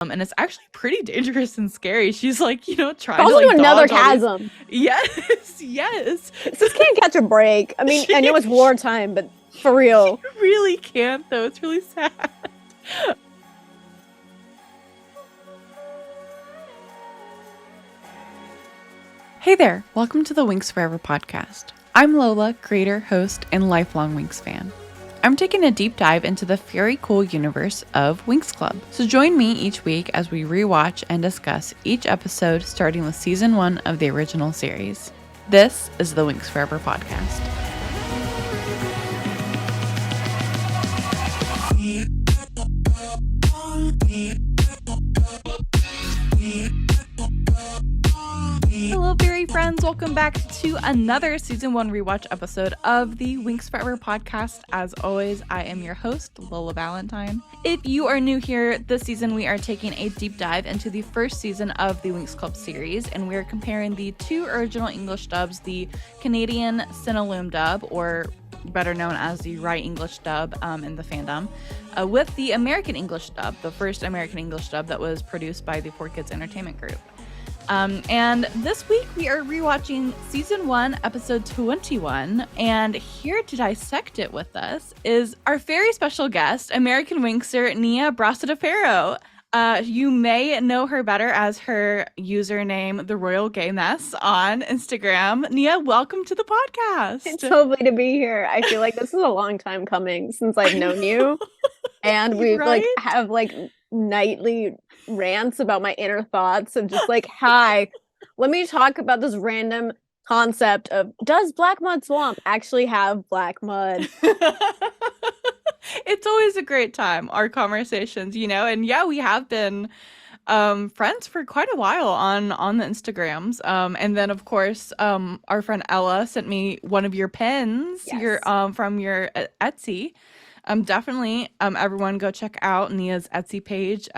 And it's actually pretty dangerous and scary. She's like, trying to Also like another dodge all these. chasm. Yes. Sis can't catch a break. I mean, I know it's wartime, but for real. She really can't, though. It's really sad. Hey there, welcome to the Winx Forever podcast. I'm Lola, creator, host, and lifelong Winx fan. I'm taking a deep dive into the very cool universe of Winx Club. So join me each week as we rewatch and discuss each episode starting with season 1 of the original series. This is the Winx Forever podcast. Hello, fairy friends. Welcome back to another season 1 rewatch episode of the Winx Forever podcast. As always, I am your host, Lola Valentine. If you are new here, this season we are taking a deep dive into the first season of the Winx Club series, and we are comparing the two original English dubs, the Canadian Cinelume dub, or better known as the Right English dub in the fandom, with the American English dub, the first American English dub that was produced by the 4Kids Entertainment Group. And this week we are rewatching season 1, episode 21, and here to dissect it with us is our very special guest, American Winxer Nia Braccidiferro. You may know her better as her username, The Royal Gay Mess, on Instagram. Nia, welcome to the podcast. It's lovely to be here. I feel like this is a long time coming since I've known you. And we Right? have nightly rants about my inner thoughts of just hi, let me talk about this random concept of, does Black Mud Swamp actually have black mud? It's always a great time, our conversations, and yeah, we have been friends for quite a while on the Instagrams. And then of course, our friend Ella sent me one of your pins, Yes. from your Etsy. Definitely, everyone go check out Nia's Etsy page.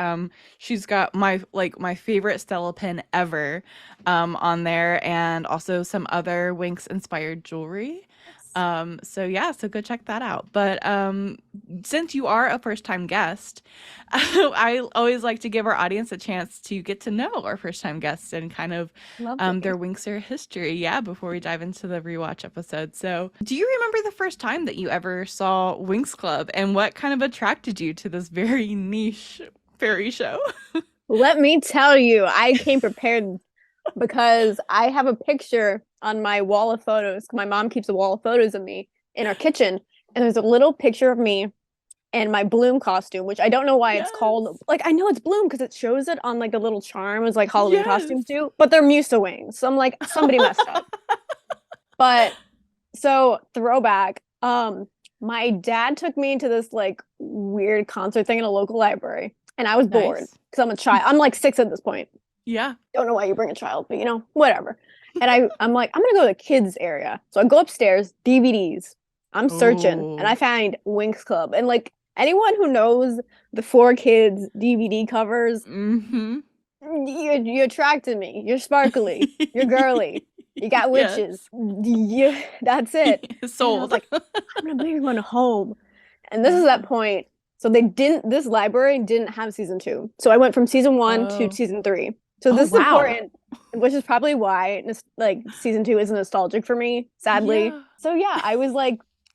She's got my favorite Stella pin ever on there, and also some other Winx inspired jewelry. So go check that out. But since you are a first time guest, I always like to give our audience a chance to get to know our first time guests and kind of their Winxer history. Yeah, before we dive into the rewatch episode. So do you remember the first time that you ever saw Winx Club, and what kind of attracted you to this very niche fairy show? Let me tell you, I came prepared because I have a picture on my wall of photos. My mom keeps a wall of photos of me in our kitchen, and there's a little picture of me and my Bloom costume, which I don't know why it's called. I know it's Bloom because it shows it on the little charms, Halloween costumes do, but they're Musa wings. So I'm like, somebody messed up. But so throwback, my dad took me to this weird concert thing in a local library, and I was bored because I'm a child. I'm 6 at this point. Yeah. Don't know why you bring a child, but whatever. And I'm like, I'm gonna go to the kids area. So I go upstairs, DVDs. I'm searching, and I find Winx Club. And anyone who knows the 4Kids DVD covers, you attracted me. You're sparkly. You're girly. You got witches. That's it. Sold. I was like, I'm gonna bring everyone home. And this is that point. So this library didn't have season 2. So I went from season 1 to season 3. So this is important, which is probably why season 2 is nostalgic for me, sadly. Yeah. So yeah, I was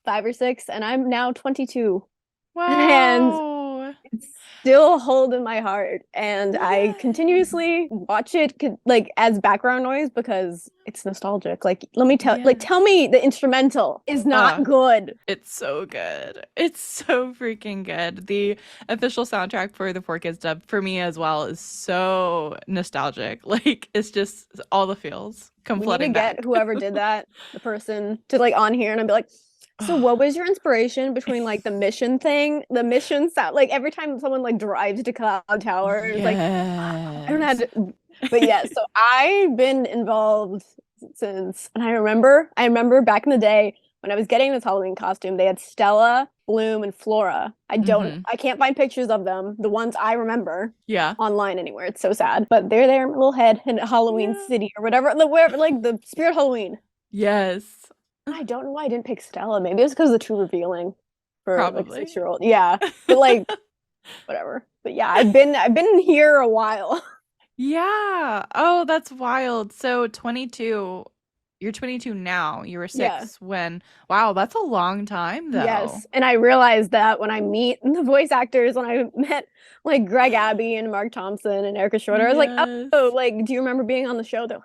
5 or 6, and I'm now 22. Wow. And it's still holding my heart, and I continuously watch it as background noise because it's nostalgic. Let me tell me the instrumental is not good. It's so good. It's so freaking good. The official soundtrack for the 4Kids dub for me as well is so nostalgic. It's just all the feels come flooding back. Get whoever did that, the person, to on here, and I'd be like, so what was your inspiration between the mission thing, the mission sound, every time someone drives to Cloud Tower, it's I don't know how to, but yeah, so I've been involved since, and I remember back in the day when I was getting this Halloween costume, they had Stella, Bloom, and Flora. I can't find pictures of them, the ones I remember, online anywhere. It's so sad, but they're there in my little head in Halloween City or whatever, wherever, the Spirit Halloween. Yes. I don't know why I didn't pick Stella. Maybe it's because of the true revealing for probably 6-year-old. Yeah, but whatever. But yeah, I've been here a while. Yeah. Oh, that's wild. So 22, you're 22 now. You were Yeah. 6 when, wow, that's a long time though. Yes. And I realized that when I meet the voice actors, when I met like Greg Abbey and Mark Thompson and Erica Shorter, I was like, Yes. oh, like, do you remember being on the show? They're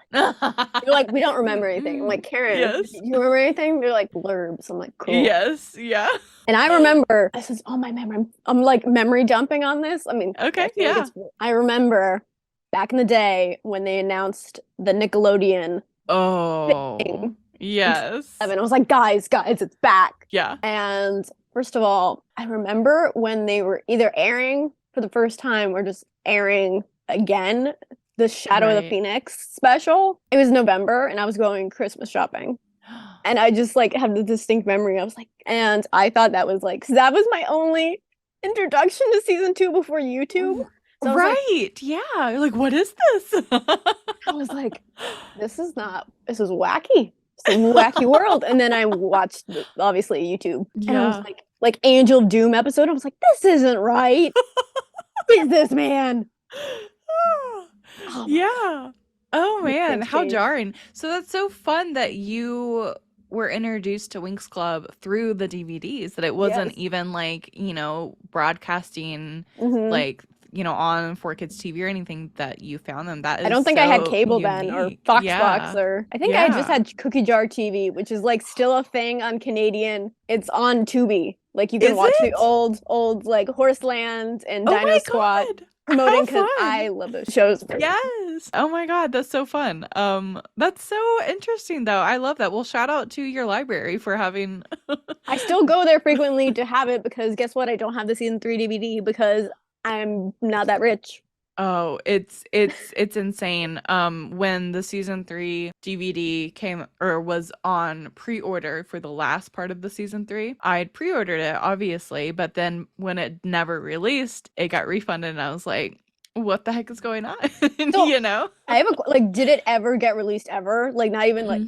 like, we don't remember anything. I'm like, Karen, do Yes. you remember anything? They're like, blurbs. I'm like, cool. Yes. Yeah. And I remember, this is all my memory. I'm like memory dumping on this. I mean, Okay. I feel like Yeah. I remember back in the day when they announced the Nickelodeon Oh, thing. yes. And I was like, guys, it's back. Yeah. And first of all, I remember when they were either airing for the first time or just airing again the Shadow of the Right. Phoenix special. It was November and I was going Christmas shopping. And I just like have the distinct memory. I was like, and I thought that was like, 'cause that was my only introduction to season 2 before YouTube. So I was like, Right. Yeah. You're like, what is this? I was like, this is wacky. It's a wacky world. And then I watched obviously YouTube. And I was Yeah. like Angel of Doom episode. I was like, this isn't right. Who is this man? Oh my God. Yeah. Oh man, Things how changed. jarring. So that's so fun that you were introduced to Winx Club through the DVDs, that it wasn't Yes. even like, broadcasting Mhm. like, on 4Kids TV or anything that you found them. That is I don't think I had so cable then or unique. Foxbox Yeah. or I think I just Yeah. had Cookie Jar TV, which is like still a thing on Canadian. It's on Tubi. Like you can Is watch the it? old like Horseland and Oh Dino my Squad God. promoting How because fun. I love those shows. Yes. Oh my God, that's so fun. That's so interesting though. I love that. Well, shout out to your library for having I still go there frequently to have it because guess what? I don't have the season 3 DVD because I'm not that rich. Oh, it's insane. When the season 3 DVD came or was on pre-order for the last part of the season 3, I'd pre-ordered it obviously, but then when it never released, it got refunded and I was like, what the heck is going on? So I have like, did it ever get released ever? Like not even like.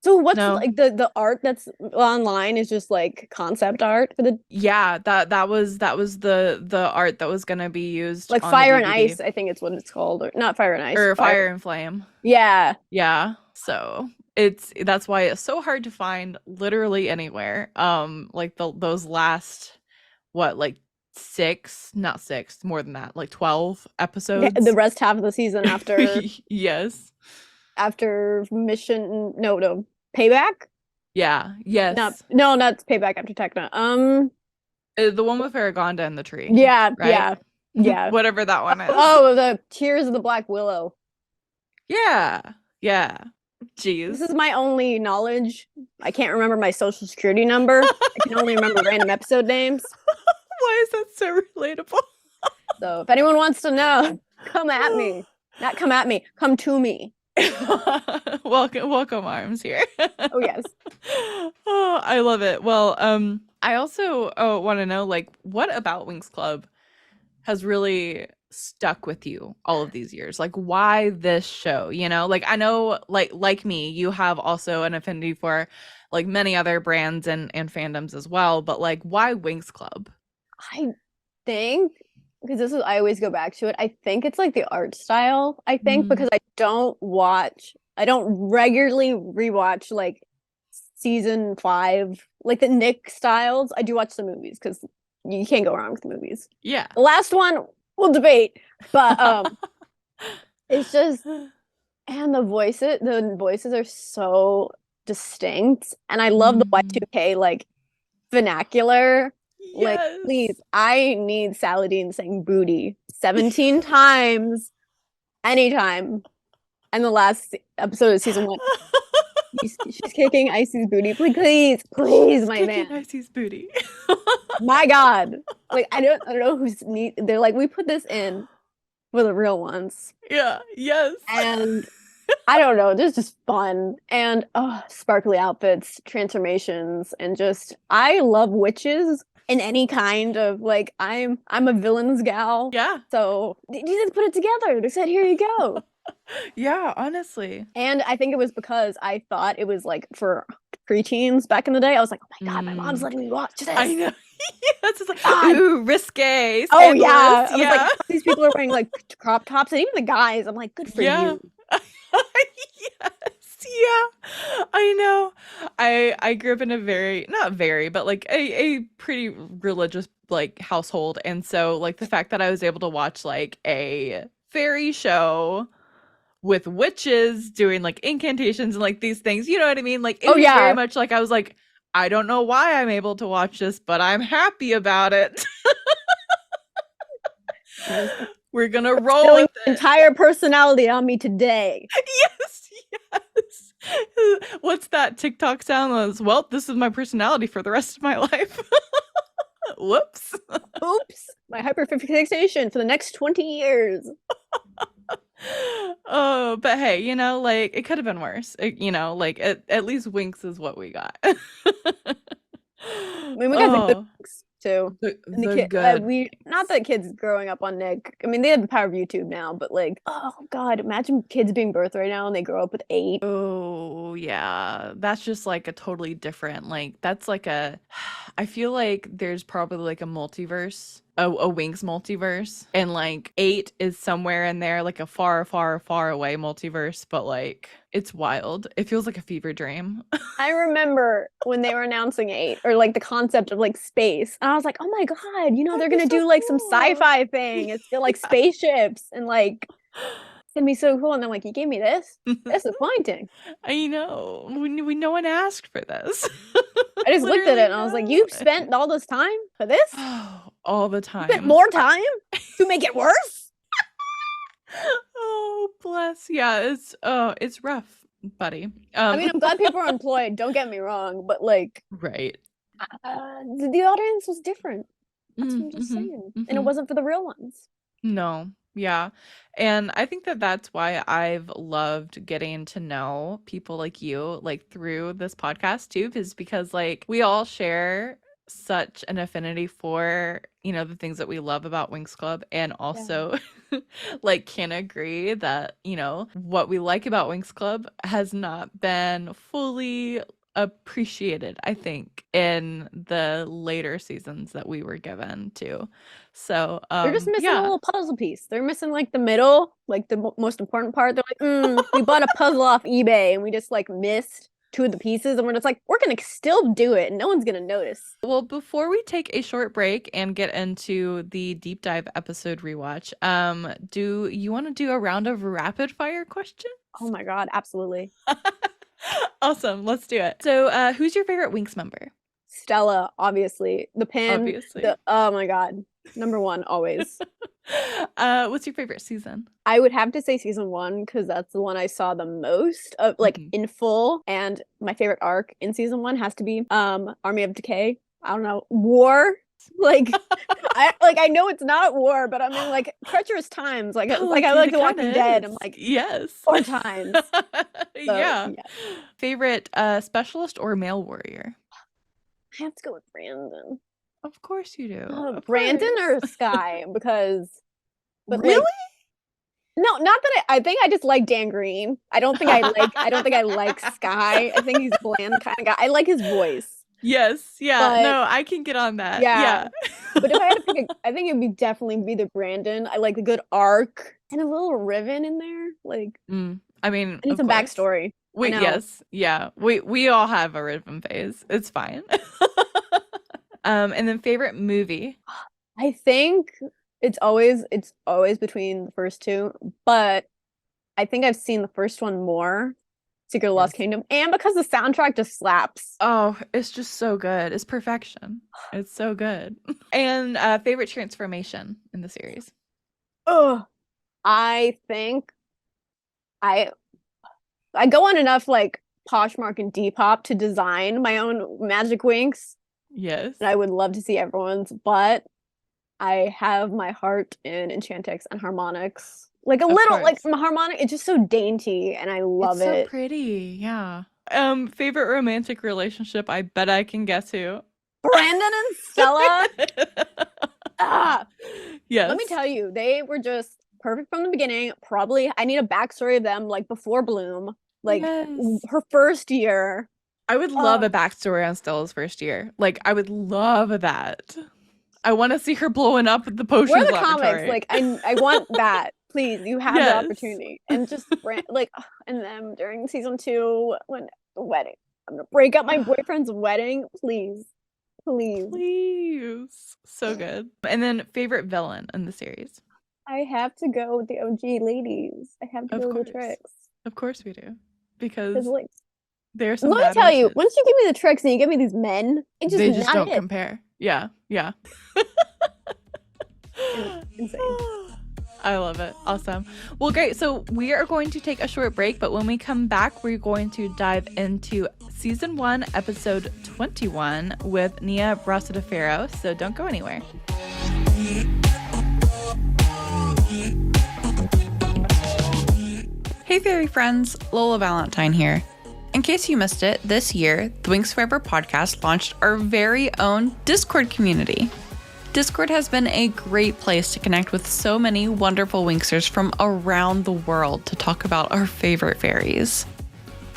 So what's No. like the art that's online is just like concept art for the Yeah, that was the art that was gonna be used like on the Fire and DVD. Ice, I think it's what it's called, or not Fire and Ice, Or Fire and Flame. Yeah. Yeah. So that's why it's so hard to find literally anywhere. Like those last like 6, not 6, more than that, like 12 episodes. The rest half of the season after Yes. after Mission no Payback. Yeah. Yes. Not Payback after Tecna. The one with Aragonda and the tree. Yeah, right? yeah. Whatever that one is. Oh, the Tears of the Black Willow. Yeah. Yeah. Jeez. This is my only knowledge. I can't remember my social security number. I can only remember random episode names. Why is that so relatable? So if anyone wants to know, come at me. Not come at me. Come to me. welcome arms here. Oh yes. Oh, I love it. Well, I also want to know, like, what about Winx Club has really stuck with you all of these years? Like, why this show? Like, I know, like me, you have also an affinity for like many other brands and fandoms as well, but like, why Winx Club? I think because I always go back to it. I think it's like the art style. I think because I don't regularly rewatch like season 5, like the Nick styles. I do watch the movies because you can't go wrong with the movies. Yeah. The last one we'll debate, but it's just and the voices are so distinct, and I love the Y2K like vernacular. Yes. Like, please, I need Saladin saying booty 17 times, anytime. And the last episode of season 1, she's kicking Icy's booty. Please, my man. Kicking Icy's booty. My God. Like, I don't know who's neat. They're like, we put this in for the real ones. Yeah, yes. And I don't know, this is just fun. And sparkly outfits, transformations, and just I love witches. In any kind of like, I'm a villains gal. Yeah. So they just put it together. They said, here you go. Yeah, honestly. And I think it was because I thought it was like for preteens back in the day. I was like, oh my god, my mom's Mm, letting me watch this. I know. Yes, it's like, God. ooh, risque, Oh scandalous. yeah. I was like, Yeah. these people are wearing like crop tops, and even the guys. I'm like, good for Yeah. you. Yes. Yeah. I know. I grew up in a very not very, but like a pretty religious like household. And so like the fact that I was able to watch like a fairy show with witches doing like incantations and like these things, you know what I mean? Like it Oh was very yeah. much like I was like, I don't know why I'm able to watch this, but I'm happy about it. Just We're gonna roll instilling with it. entire personality on me today. Yes, yes. What's that TikTok sound? Was, well, this is my personality for the rest of my life. Whoops. Oops. My hyperfixation for the next 20 years. Oh, but hey, you know, like it could have been worse. You know, like at least Winx is what we got. I mean, we got the good Oh, books too. And the the kid, good we not Winx. that kids growing up on Nick. I mean, they have the power of YouTube now, but like, oh God, imagine kids being birthed right now and they grow up with 8. Oh, yeah. That's just like a totally different, like, that's like a, I feel like there's probably like a multiverse, a Wings multiverse, and like 8 is somewhere in there, like a far, far, far away multiverse, but like, it's wild. It feels like a fever dream. I remember when they were announcing 8 or like the concept of like space, and I was like, oh my God, That'd they're be gonna so do like some cool. sci-fi thing. It's got like spaceships and like it's gonna be so cool. And then like, you gave me this. Disappointing. I know. No one asked for this. I just looked at it Literally, and I was like, no. you spent all this time for this? Oh, all the You spent time. more time to make it worse? Oh, bless. Yeah, it's rough, buddy. I mean, I'm glad people are employed, don't get me wrong, but like Right. the audience was different. That's what I'm just Mm-hmm. saying. And it Mm-hmm. wasn't for the real ones. No. Yeah. And I think that that's why I've loved getting to know people like you, like through this podcast too, is because like we all share such an affinity for, you know, the things that we love about Wings Club and Yeah. also like can agree that, you know, what we like about Wings Club has not been fully appreciated, I think, in the later seasons that we were given to. So, They're just missing a yeah. little puzzle piece. They're missing like the middle, like the most important part. They're like, we bought a puzzle off eBay and we just like missed 2 of the pieces, and we're just like, we're gonna still do it and no one's gonna notice. Well, before we take a short break and get into the deep dive episode rewatch, do you want to do a round of rapid fire questions? Oh my God, absolutely. Awesome, let's do it. So, who's your favorite Winx member? Stella, obviously. The pin, Obviously. oh my God. Number 1, always. What's your favorite season? I would have to say season 1 because that's the one I saw the most of, like Mhm. in full. And my favorite arc in season 1 has to be Army of Decay. I don't know, War. Like I know it's not war, but I'm in like treacherous times. Like Oh, I like it The kinda Walking Dead. I'm is. like Yes. 4 times. So Yeah. yeah, Favorite specialist or male warrior? I have to go with Brandon. Of course you do. Of Brandon course. or Sky because, but Really? like no, not that I think I just like Dan Green. I don't think I like Sky. I think he's a bland kind of guy. I like his voice. Yes, yeah, But no, I can get on that, yeah. yeah. But if I had to pick I think it'd be definitely be the Brandon. I like a good arc and a little Riven in there. Like I mean, I need of some course. backstory. I know. Yes, yeah, we all have a rhythm phase, it's fine. And then favorite movie? I think it's always between the first 2, but I think I've seen the first one more, Secret of the Lost Yes. Kingdom, and because the soundtrack just slaps. Oh, it's just so good, it's perfection. It's so good. And, favorite transformation in the series? Oh, I think I I go on enough like Poshmark and Depop to design my own Magic Winks, Yes. and I would love to see everyone's, but I have my heart in Enchantrix and Harmonix. Like a Of little, like course. my Harmonic, it's just so dainty, and I It's love so it. pretty, yeah. Favorite romantic relationship? I bet I can guess who. Brandon and Stella. Ah, let me Yes. tell you, they were just perfect from the beginning. Probably, I need a backstory of them, like before Bloom, like Yes. her first year. I would love a backstory on Stella's first year. Like, I would love that. I want to see her blowing up at the potions Where are the laboratory. comics? Like, I want that. Please, you have the Yes. opportunity. And just like, and then during season 2, when the wedding, I'm gonna break up my boyfriend's wedding. Please, please. Please. So good. And then favorite villain in the series. I have to go with the OG ladies. I have to Of go with course. the tricks. Of course we do. Because Because like, there's some let me bad tell you, witches. once you give me the tricks and you give me these men, it just They just not don't it. compare. Yeah. Insane. I love it. Awesome. Well, great. So we are going to take a short break, but when we come back, we're going to dive into season 1, episode 21 with Nia Braccidiferro. So don't go anywhere. Hey, fairy friends. Lola Valentine here. In case you missed it, this year, the Wings Forever podcast launched our very own Discord community. Discord has been a great place to connect with so many wonderful Winksters from around the world to talk about our favorite fairies.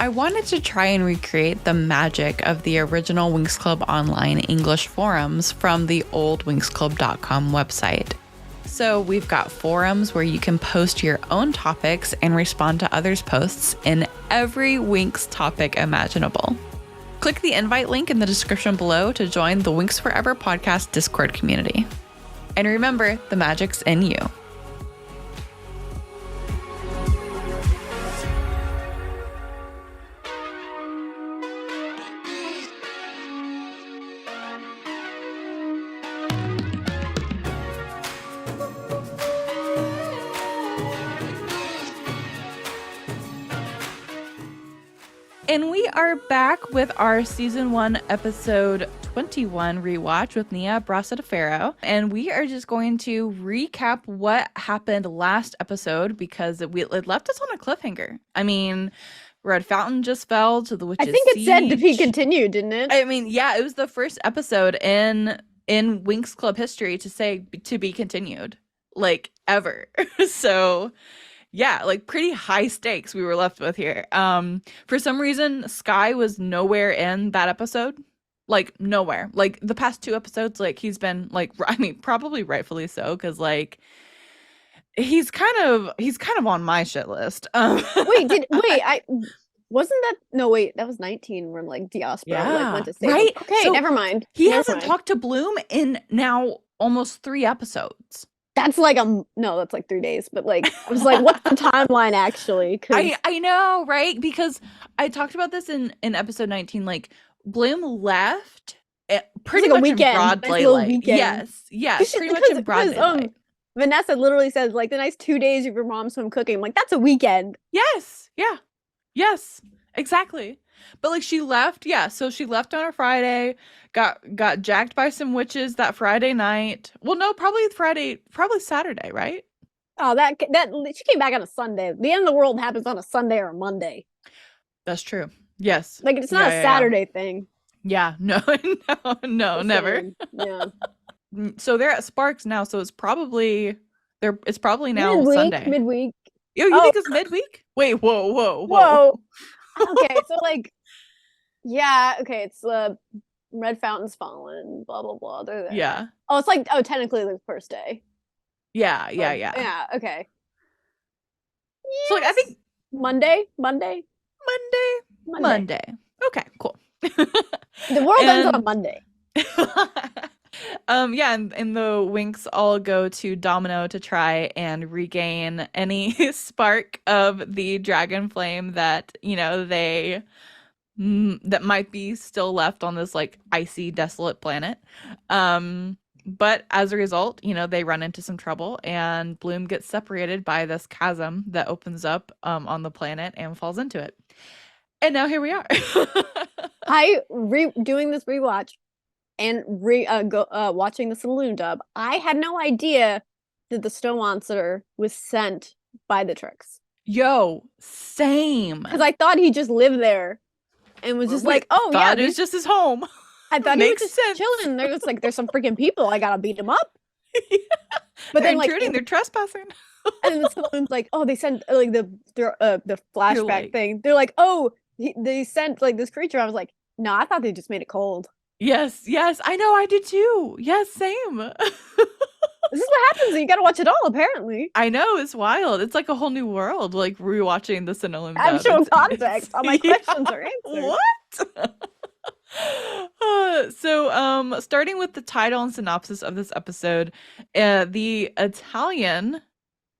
I wanted to try and recreate the magic of the original Winx Club online English forums from the old winxclub.com website. So we've got forums where you can post your own topics and respond to others' posts in every Winx topic imaginable. Click the invite link in the description below to join the Winx Forever podcast Discord community. And remember, the magic's in you. And we are back with our season 1, episode 21 rewatch with Nia Braccidiferro. And we are just going to recap what happened last episode because it left us on a cliffhanger. I mean, Red Fountain just fell to the witch's I think it said to be siege. continued, didn't it? I mean, yeah, it was the first episode in Winx Club history to say to be continued, like, ever. So yeah, like pretty high stakes we were left with here. For some reason, Sky was nowhere in that episode. Like nowhere. Like the past 2 episodes, like he's been like, I mean, probably rightfully so, because like he's kind of on my shit list. Wasn't that no wait, that was 19 when like Diaspora like went to save him. Right? Okay, So never mind. He hasn't talked to Bloom in now almost 3 episodes. That's like that's like 3 days, but like I was like, what's the timeline actually? I know, right? Because I talked about this in episode 19. Like Bloom left pretty like much weekend, in broad daylight. Yes, pretty much in broad daylight. Vanessa literally says like the nice 2 days of your mom's home cooking. I'm like, that's a weekend. Yes, yeah, yes, exactly. But like she left, so she left on a Friday, got jacked by some witches that Friday night. Well, no, probably Saturday, right? Oh, that she came back on a Sunday. The end of the world happens on a Sunday or a Monday. That's true. Yes. Like it's not a Saturday thing. Yeah, no, never. Yeah. So they're at Sparks now, so it's probably now midweek, Sunday. Midweek. You think it's midweek? Wait, whoa. Okay, so like, yeah, okay, it's Red Fountain's fallen, blah blah blah. They're there. Yeah. Oh, it's like technically the first day. Yeah. Yeah. Okay. Yes. So like I think Monday. Okay, cool. The world ends on a Monday. And the Winx all go to Domino to try and regain any spark of the dragon flame that, that might be still left on this like icy, desolate planet. But as a result, they run into some trouble and Bloom gets separated by this chasm that opens up on the planet and falls into it. And now here we are. Doing this rewatch and watching the saloon dub. I had no idea that the snow monster was sent by the tricks. Yo, same. Because I thought he just lived there and was just like, oh yeah, it was just his home. I thought he was just chilling. There's like there's some freaking people. I gotta beat them up. Yeah. But they're then intruding, they're trespassing. And the saloon's like, oh, they sent like the flashback thing. They're like, oh, they sent like this creature. I was like, No, I thought they just made it cold. Yes, yes, I know, I did too. Yes, same. This is what happens when you gotta watch it all, apparently. I know, it's wild. It's like a whole new world, like rewatching the Sinnolim I'm dub. showing It's context. All my yeah, questions are answered. what? Starting with the title and synopsis of this episode, the Italian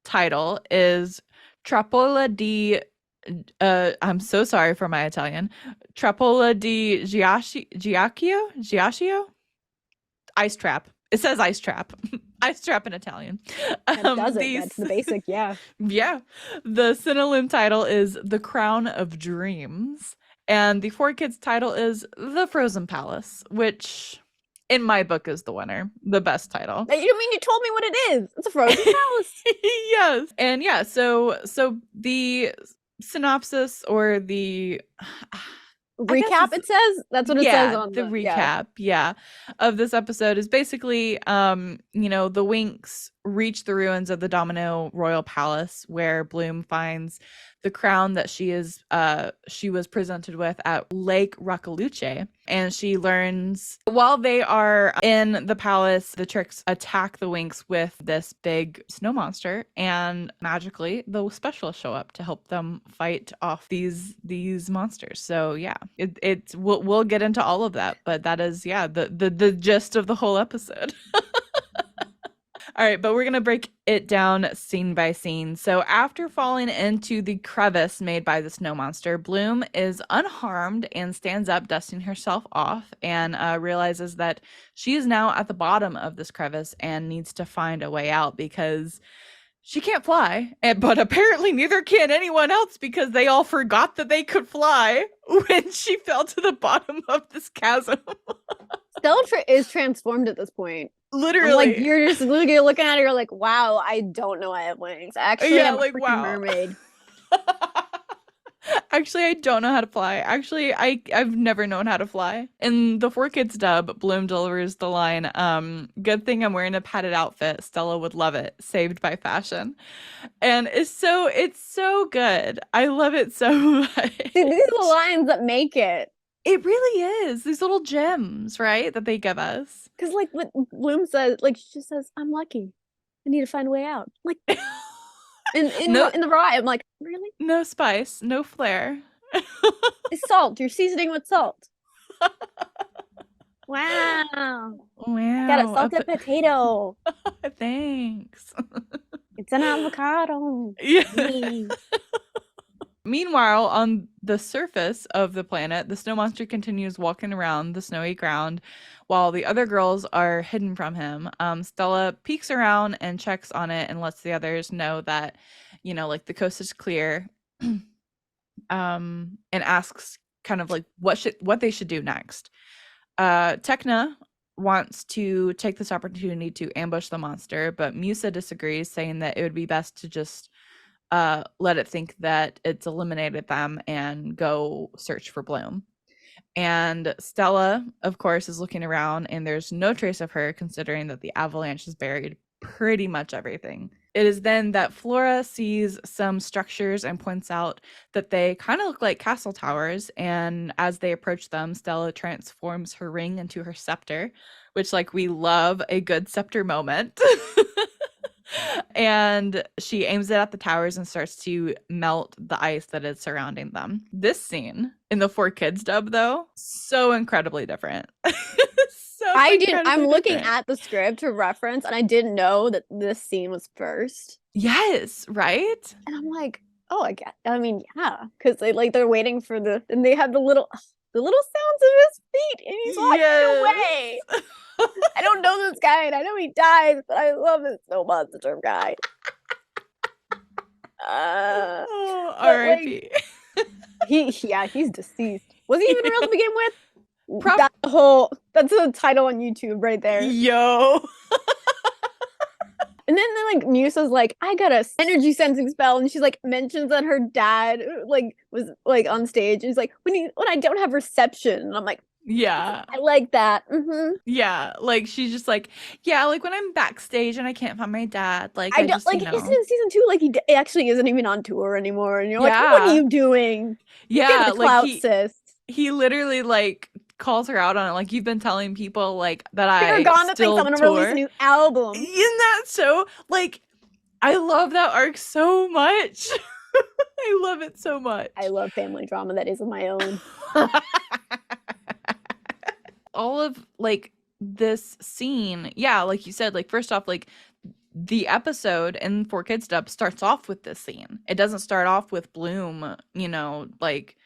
title is Trappola di I'm so sorry for my Italian. Trappola di Giacchio? Ice trap. It says ice trap. Ice trap in Italian. That does it. These That's the basic, yeah. yeah. The Cinelim title is The Crown of Dreams. And the Four Kids title is The Frozen Palace, which in my book is the winner. The best title. You mean you told me what it is? It's a frozen palace. Yes. And yeah, so the synopsis or the recap, it says? That's what it says on the recap, of this episode is basically the Winks reach the ruins of the Domino Royal Palace where Bloom finds the crown that she was presented with at Lake Roccaluce, and she learns while they are in the palace, the Tricks attack the Winks with this big snow monster, and magically the specialists show up to help them fight off these monsters. So yeah, we'll get into all of that, but that is the gist of the whole episode. All right, but we're going to break it down scene by scene. So after falling into the crevice made by the snow monster, Bloom is unharmed and stands up, dusting herself off, and realizes that she is now at the bottom of this crevice and needs to find a way out because she can't fly. But apparently neither can anyone else because they all forgot that they could fly when she fell to the bottom of this chasm. Stella is transformed at this point. Literally. Like, you're just looking at her, you're like, wow, I don't know I have wings. Actually, I'm like, a freaking mermaid. Actually, I don't know how to fly. Actually, I've never known how to fly. In the Four Kids dub, Bloom delivers the line, good thing I'm wearing a padded outfit. Stella would love it. Saved by fashion. And it's so good. I love it so much. These are the lines that make it. It really is. These little gems, right? That they give us. Because like what Bloom says, like she just says, I'm lucky. I need to find a way out. Like in the ride, I'm like, really? No spice, no flair. It's salt. You're seasoning with salt. Wow. I got a salted potato. Thanks. It's an avocado. Yeah. Meanwhile, on the surface of the planet, the snow monster continues walking around the snowy ground while the other girls are hidden from him. Stella peeks around and checks on it and lets the others know that, like the coast is clear, and asks kind of like what they should do next. Tekna wants to take this opportunity to ambush the monster, but Musa disagrees, saying that it would be best to just let it think that it's eliminated them and go search for Bloom. And Stella, of course, is looking around and there's no trace of her, considering that the avalanche has buried pretty much everything. It is then that Flora sees some structures and points out that they kind of look like castle towers, and as they approach them, Stella transforms her ring into her scepter, which, like, we love a good scepter moment. And she aims it at the towers and starts to melt the ice that is surrounding them. This scene in the Four Kids dub, though, so incredibly different. I'm looking at the script to reference, and I didn't know that this scene was first. Yes, right? And I'm like, oh, yeah, because they're waiting for and they have the little sounds of his feet, and he's walking away. I don't know this guy, and I know he dies, but I love his snow monster guy. R.I.P. He's deceased. Was he even real to begin with? That's the title on YouTube right there. Yo. And then like Musa's like, I got a energy sensing spell, and she's like mentions that her dad was on stage. And he's like, when I don't have reception, and I'm like, yeah, I like that. Mm-hmm. Yeah, like she's just like, yeah, like when I'm backstage and I can't find my dad, like I don't like. Isn't in season 2 like he actually isn't even on tour anymore, and you're like, what are you doing? Yeah, like sis. he literally like calls her out on it, like, you've been telling people like that You're I gonna think I'm still gonna release a tour. new album. Isn't that so, like, I love that arc so much. I love it so much. I love family drama that isn't my own. All of like this scene, yeah, like you said, like first off, like the episode in 4 Kids Dub starts off with this scene. It doesn't start off with Bloom, like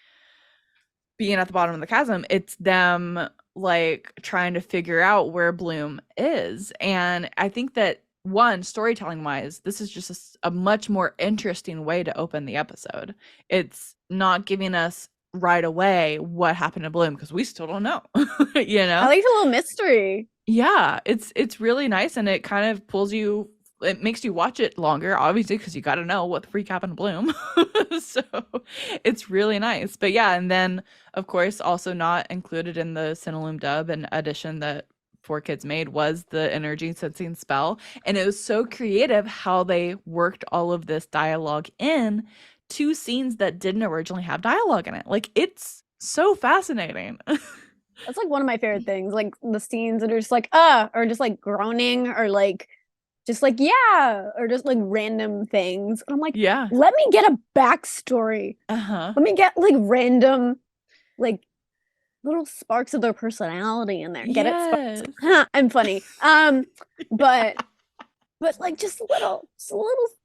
being at the bottom of the chasm. It's them like trying to figure out where Bloom is. And I think that one, storytelling wise, this is just a much more interesting way to open the episode. It's not giving us right away what happened to Bloom because we still don't know. I like a little mystery. Yeah, it's really nice, and it kind of pulls you, it makes you watch it longer, obviously, because you got to know what the freak happened to Bloom. So it's really nice. But yeah, and then of course also not included in the Cinelume dub and edition that 4 Kids made was the energy sensing spell. And it was so creative how they worked all of this dialogue in to scenes that didn't originally have dialogue in it. Like, it's so fascinating. That's like one of my favorite things, like the scenes that are just like, or just like groaning, or like just like, yeah, or just like random things. And I'm like, Yeah. let me get a backstory. Uh-huh. Let me get like random, like little sparks of their personality in there. Get Yes. it? I'm funny. But like just little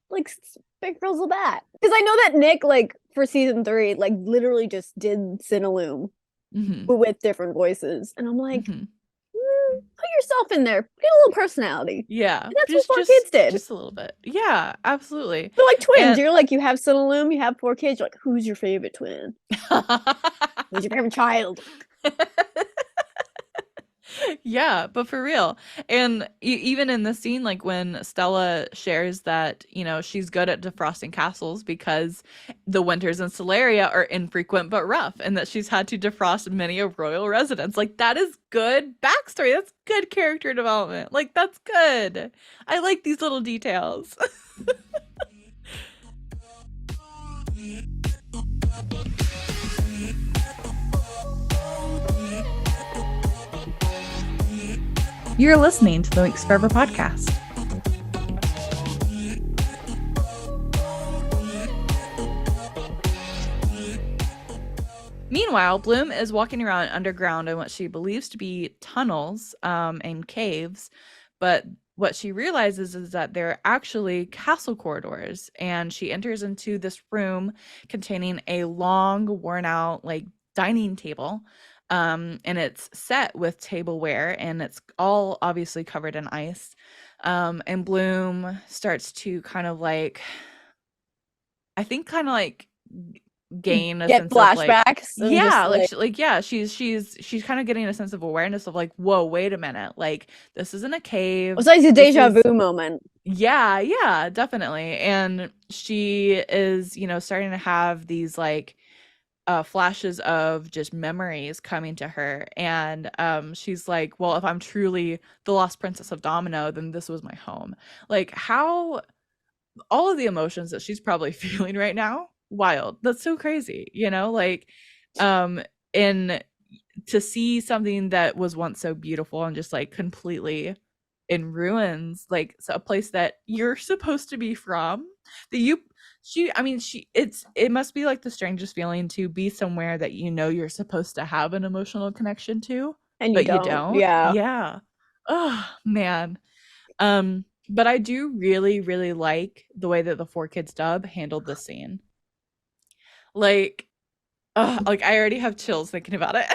like sprinkles of that. Because I know that Nick, like for season 3, like literally just did Cinelume, Mhm. but with different voices. And I'm like, Mhm. put yourself in there. Get a little personality. Yeah. And that's what 4 Kids did. Just a little bit. Yeah, absolutely. They're like twins. And You're like, you have Cinelume, you have 4 Kids. You're like, who's your favorite twin? Who's your favorite child? Yeah, but for real. And even in the scene, like when Stella shares that, she's good at defrosting castles because the winters in Solaria are infrequent but rough, and that she's had to defrost many a royal residence. Like, that is good backstory. That's good character development. Like, that's good. I like these little details. You're listening to the Winx Forever podcast. Meanwhile, Bloom is walking around underground in what she believes to be tunnels and caves, but what she realizes is that they're actually castle corridors, and she enters into this room containing a long, worn-out, like, dining table, and it's set with tableware, and it's all obviously covered in ice, and Bloom starts to kind of like, I think, kind of like gain a Get sense of like, flashbacks. And yeah, just, like yeah, she's kind of getting a sense of awareness of like, whoa, wait a minute, like, this isn't a cave. it's like a This deja is, vu moment. yeah, definitely. And she is, starting to have these like flashes of just memories coming to her, and she's like, well, if I'm truly the lost princess of Domino, then this was my home. Like, how all of the emotions that she's probably feeling right now, wild. That's so crazy, like, and to see something that was once so beautiful and just like completely in ruins, like, so a place that you're supposed to be from, that you she I mean she it must be like the strangest feeling to be somewhere that you're supposed to have an emotional connection to, And you but you don't. don't. Yeah. Yeah. Oh man. But I do really, really like the way that the 4 Kids dub handled this scene. Like, like, I already have chills thinking about it.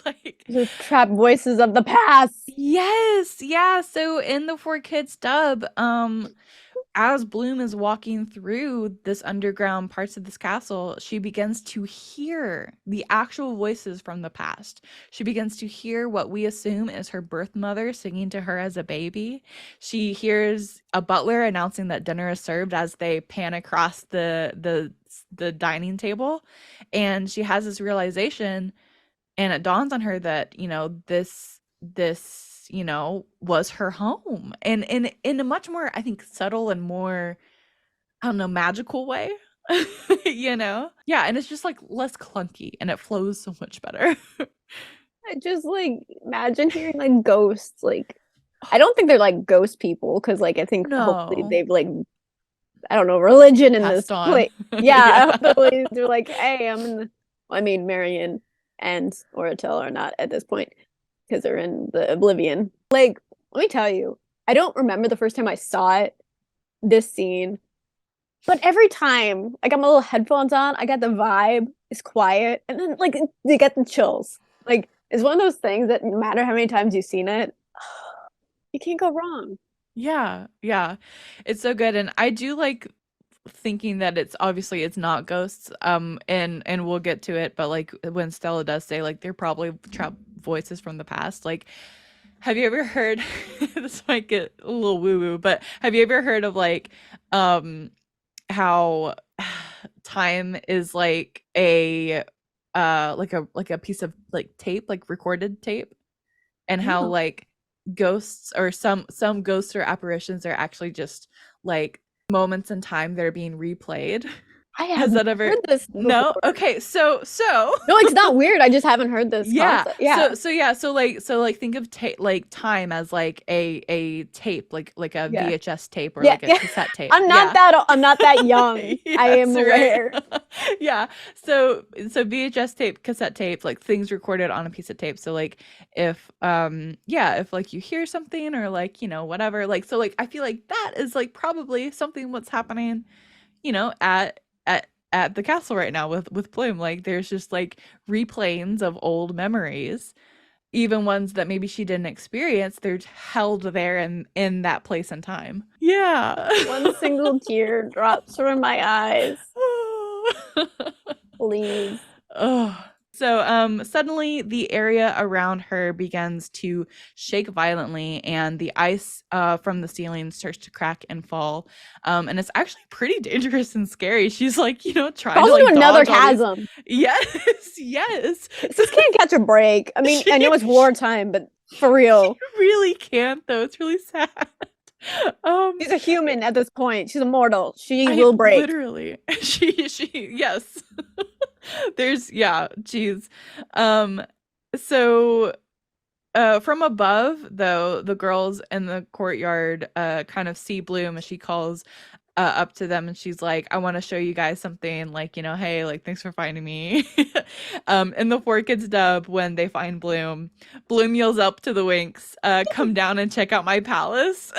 Like, The trapped voices of the past. yes, yeah. So in the 4 Kids dub, as Bloom is walking through this underground parts of this castle, she begins to hear the actual voices from the past. She begins to hear what we assume is her birth mother singing to her as a baby. She hears a butler announcing that dinner is served as they pan across the dining table, and she has this realization, and it dawns on her that this was her home, and in a much more, I think, subtle and more, I don't know, magical way. you know? Yeah, and it's just like less clunky and it flows so much better. I just like imagine hearing like ghosts. Like, I don't think they're like ghost people because like I think hopefully No. they've like I don't know religion in this Passed on. place. Yeah, Yeah. hopefully they're like, hey, I'm in the. I mean, Marion and Oratel are not at this point because they're in the oblivion. Like, let me tell you, I don't remember the first time I saw it, this scene, but every time I got my little headphones on, I got the vibe. It's quiet, and then like you get the chills. Like it's one of those things that no matter how many times you've seen it, you can't go wrong. Yeah, yeah. It's so good, and I do like thinking that it's obviously it's not ghosts, and we'll get to it, but like when Stella does say like they're probably trapped voices from the past, like have you ever heard this might get a little woo-woo, but have you ever heard of like how time is like a piece of like tape, like recorded tape, and how No, like ghosts or some ghosts or apparitions are actually just like moments in time that are being replayed. I Has haven't that ever? heard this No? before. Okay, so No, it's not weird. I just haven't heard this yeah. concept. So Yeah, so yeah, so like think of like time as like a tape, like a yeah, VHS tape or yeah, like a yeah. cassette tape. Yeah. I'm not that young. I am Yes, right. aware. Yeah. So VHS tape, cassette tape, like things recorded on a piece of tape. So like if yeah, if like you hear something or like, whatever, like so like I feel like that is like probably something what's happening, at the castle right now with Bloom. Like there's just like replayings of old memories, even ones that maybe she didn't experience. They're held there in that place and time. Yeah. One single tear drops from my eyes. Please. Oh. So suddenly the area around her begins to shake violently, and the ice from the ceiling starts to crack and fall. And it's actually pretty dangerous and scary. She's like, trying Falls to into like another dodge all these. chasm. Yes, yes. This can't catch a break. I mean, I know it's She wartime, but for real. really can't though. It's really sad. Um She's a human at this point. She's immortal. She I will break. literally she yes. Yeah, geez. Um so from above though, the girls in the courtyard kind of see Bloom as she calls up to them, and she's like, I want to show you guys something, like, hey, like thanks for finding me. In the Four Kids dub, when they find Bloom yells up to the Winks, come down and check out my palace.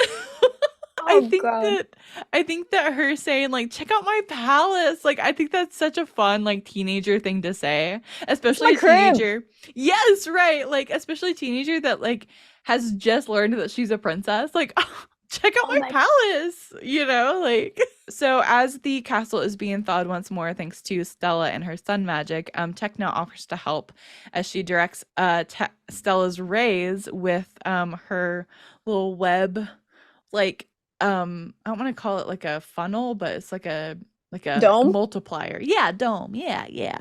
I Oh think god. that I think that her saying like check out my palace, like I think that's such a fun like teenager thing to say, It's my especially a crib. teenager. Yes, right. Like especially a teenager that like has just learned that she's a princess. Like oh, check out Oh my my palace, like. So as the castle is being thawed once more thanks to Stella and her sun magic, Techna offers to help as she directs Stella's rays with her little web, like I don't want to call it like a funnel, but it's like a dome. multiplier. Yeah, dome. Yeah, yeah.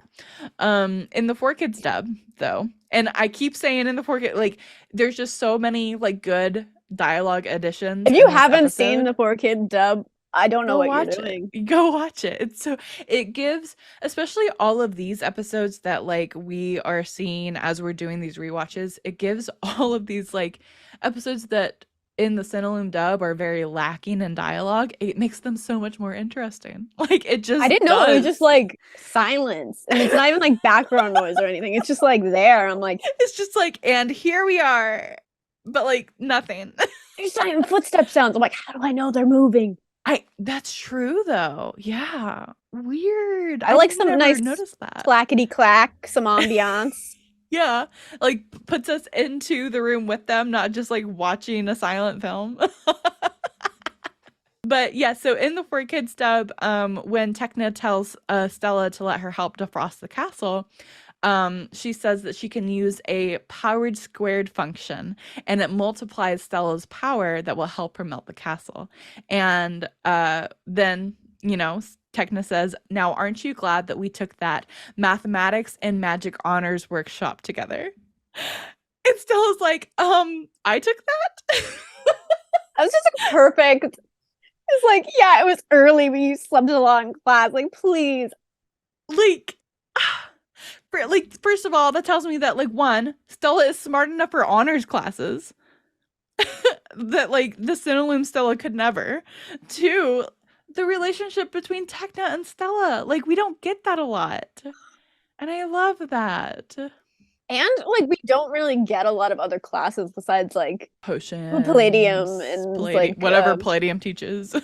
In the Four Kids dub though, and I keep saying in the Four Kids, like there's just so many like good dialogue additions If you in this haven't seen episode. the 4 Kid dub, I don't know Go what you're watch it. doing. Go watch it. It gives, especially all of these episodes that like we are seeing as we're doing these rewatches, it gives all of these like episodes that in the Cinnaloom dub are very lacking in dialogue. It makes them so much more interesting. Like it I just didn't know it was just does. like silence, and it's not even like background noise or anything. It's just like there. I'm like, It's just like, and here we are, but like nothing. there's not even footstep sounds. I'm like, how do I know they're moving? That's true though. Yeah. Weird. I I like didn't some ever nice notice that. clackety clack, some ambiance. Yeah, like puts us into the room with them, not just like watching a silent film. But yeah, so in the Four Kids dub, when Techna tells Stella to let her help defrost the castle, she says that she can use a powered squared function, and it multiplies Stella's power that will help her melt the castle. And then, Techna says, now aren't you glad that we took that mathematics and magic honors workshop together? And Stella's like, I took that? That was just a perfect. It's like, yeah, it was early, but you slept along in class. Like, please. Like, first of all, that tells me that, like, one, Stella is smart enough for honors classes that, like, the Cinnaloom Stella could never. Two, the relationship between Tecna and Stella. Like, we don't get that a lot. And I love that. And like we don't really get a lot of other classes besides like Potions, Palladium and Palladium, like whatever Palladium teaches.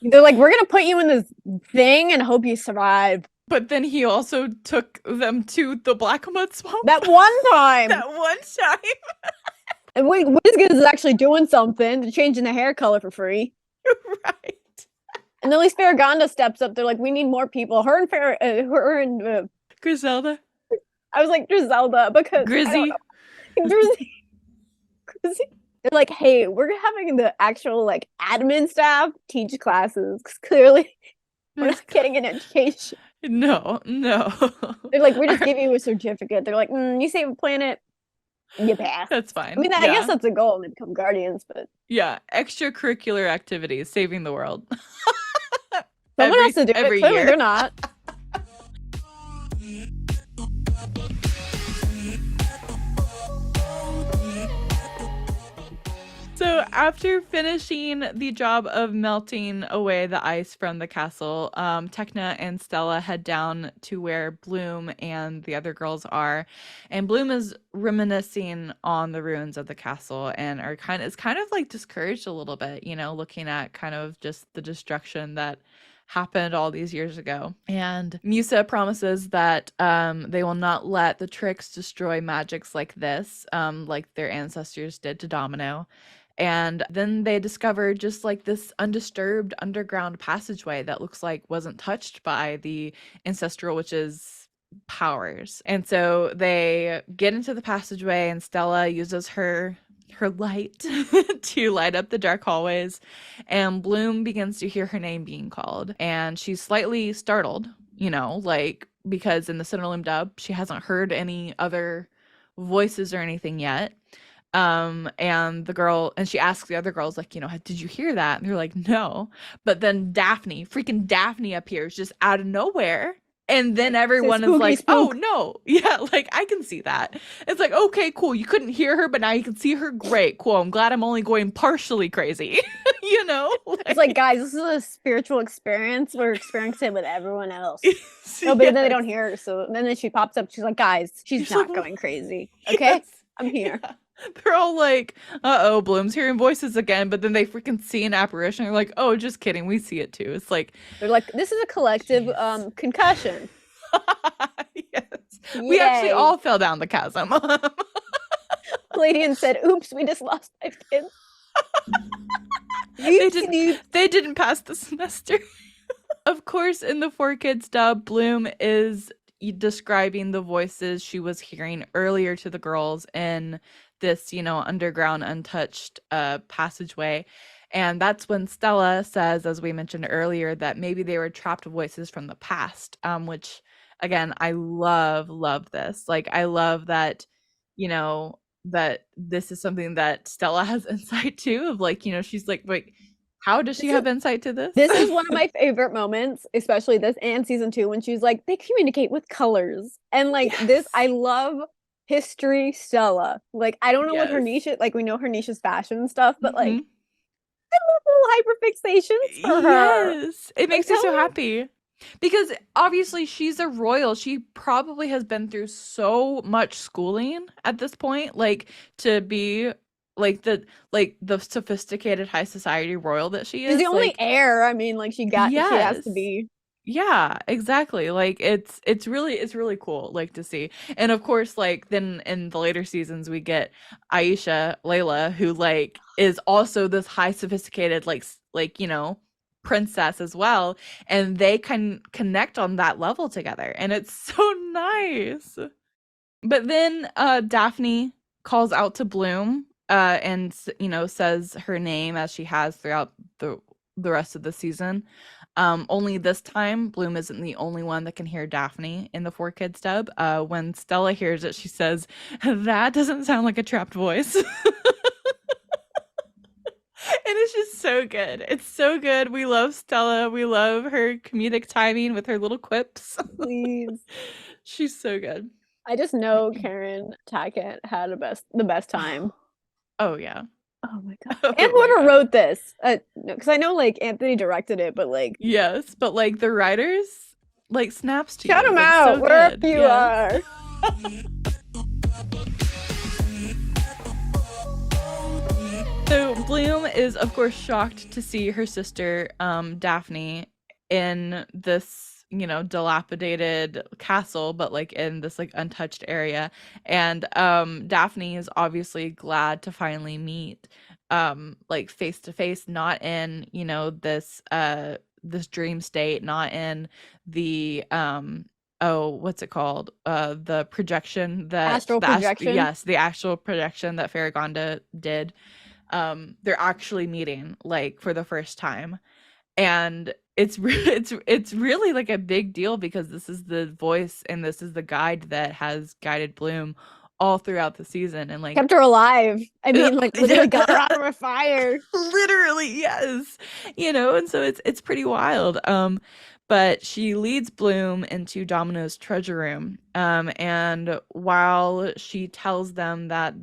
they're like, we're gonna put you in this thing and hope you survive. But then he also took them to the Blackmud Swamp. That one time. That one time. And Wizgaz is actually doing something. They're changing the hair color for free. Right. And then at least Farragonda steps up. They're like, we need more people. Her and Griselda. I was like Griselda because Grizzy. Grizzy. They're like, hey, we're having the actual like admin staff teach classes because clearly we're not getting an education. No. They're like, we just give you a certificate. They're like, you save a planet, you pass. That's fine. I mean, I guess that's the goal, and they become guardians, but yeah, extracurricular activities, saving the world. Someone has to do it. Clearly, year. They're not. So after finishing the job of melting away the ice from the castle, Tecna and Stella head down to where Bloom and the other girls are, and Bloom is reminiscing on the ruins of the castle and is kind of like discouraged a little bit, you know, looking at kind of just the destruction that happened all these years ago. And Musa promises that they will not let the Tricks destroy magics like this, like their ancestors did to Domino. And then they discover just like this undisturbed underground passageway that looks like wasn't touched by the ancestral witches' powers. And so they get into the passageway, and Stella uses her light to light up the dark hallways, and Bloom begins to hear her name being called, and she's slightly startled, you know, like because in the Cinnaloom dub she hasn't heard any other voices or anything yet. And she asks the other girls, like, you know, did you hear that? And they're like, no. But then freaking Daphne appears just out of nowhere. And then everyone is like, oh no. Yeah, like I can see that. It's like, okay, cool. You couldn't hear her, but now you can see her. Great, cool. I'm glad I'm only going partially crazy. You know? It's like, guys, this is a spiritual experience. We're experiencing it with everyone else. No, but then they don't hear her. So then she pops up. She's like, guys, she's not like, going crazy. Okay? Yes. I'm here. Yeah. They're all like, uh-oh, Bloom's hearing voices again, but then they freaking see an apparition. They're like, oh, just kidding, we see it too. It's like, they're like, this is a collective concussion. Yes. Yay. We actually all fell down the chasm. Palladian said, oops, we just lost 5 kids. They didn't pass the semester. Of course, in the 4Kids dub, Bloom is describing the voices she was hearing earlier to the girls in this, you know, underground untouched passageway. And that's when Stella says, as we mentioned earlier, that maybe they were trapped voices from the past, which again, I love this. Like, I love that, you know, that this is something that Stella has insight to, of like, you know, she's like how does she have insight to this? This is one of my favorite moments, especially this and season 2, when she's like, they communicate with colors. And like this, I love history Stella. Like, I don't know what her niche is. Like, we know her niche is fashion and stuff, but like, I love little hyperfixations for her. Yes, it makes me so happy. Because obviously she's a royal. She probably has been through so much schooling at this point, like to be like the sophisticated high society royal that she is. She's the only heir. I mean, like she has to be. Yeah, exactly. Like it's really cool, like, to see. And of course, like, then in the later seasons we get Layla, who like is also this high sophisticated like you know, princess as well, and they can connect on that level together, and it's so nice. But then Daphne calls out to Bloom and, you know, says her name as she has throughout the rest of the season. Only this time, Bloom isn't the only one that can hear Daphne in the 4Kids dub. When Stella hears it, she says, "That doesn't sound like a trapped voice." And It's just so good. It's so good. We love Stella. We love her comedic timing with her little quips. Please. She's so good. I just know Karen Tackett had the best time. Oh yeah. Oh my god. Oh And my whoever God. wrote this, no, because I know like Anthony directed it, but like Yes, but like the writers, like snaps to shout you. him Like out so wherever good. you Yes. are. So Bloom is of course shocked to see her sister Daphne in this, dilapidated castle, but like in this like untouched area. And Daphne is obviously glad to finally meet like face to face, not in, this dream state, not in the oh, what's it called? The projection that Astral projection. yes, the actual projection that Farragonda did. They're actually meeting like for the first time, and it's really like a big deal because this is the voice and this is the guide that has guided Bloom all throughout the season, and like Kept her alive. I mean, like literally got her out of a fire. literally, yes. And so it's pretty wild. But she leads Bloom into Domino's treasure room. And while she tells them that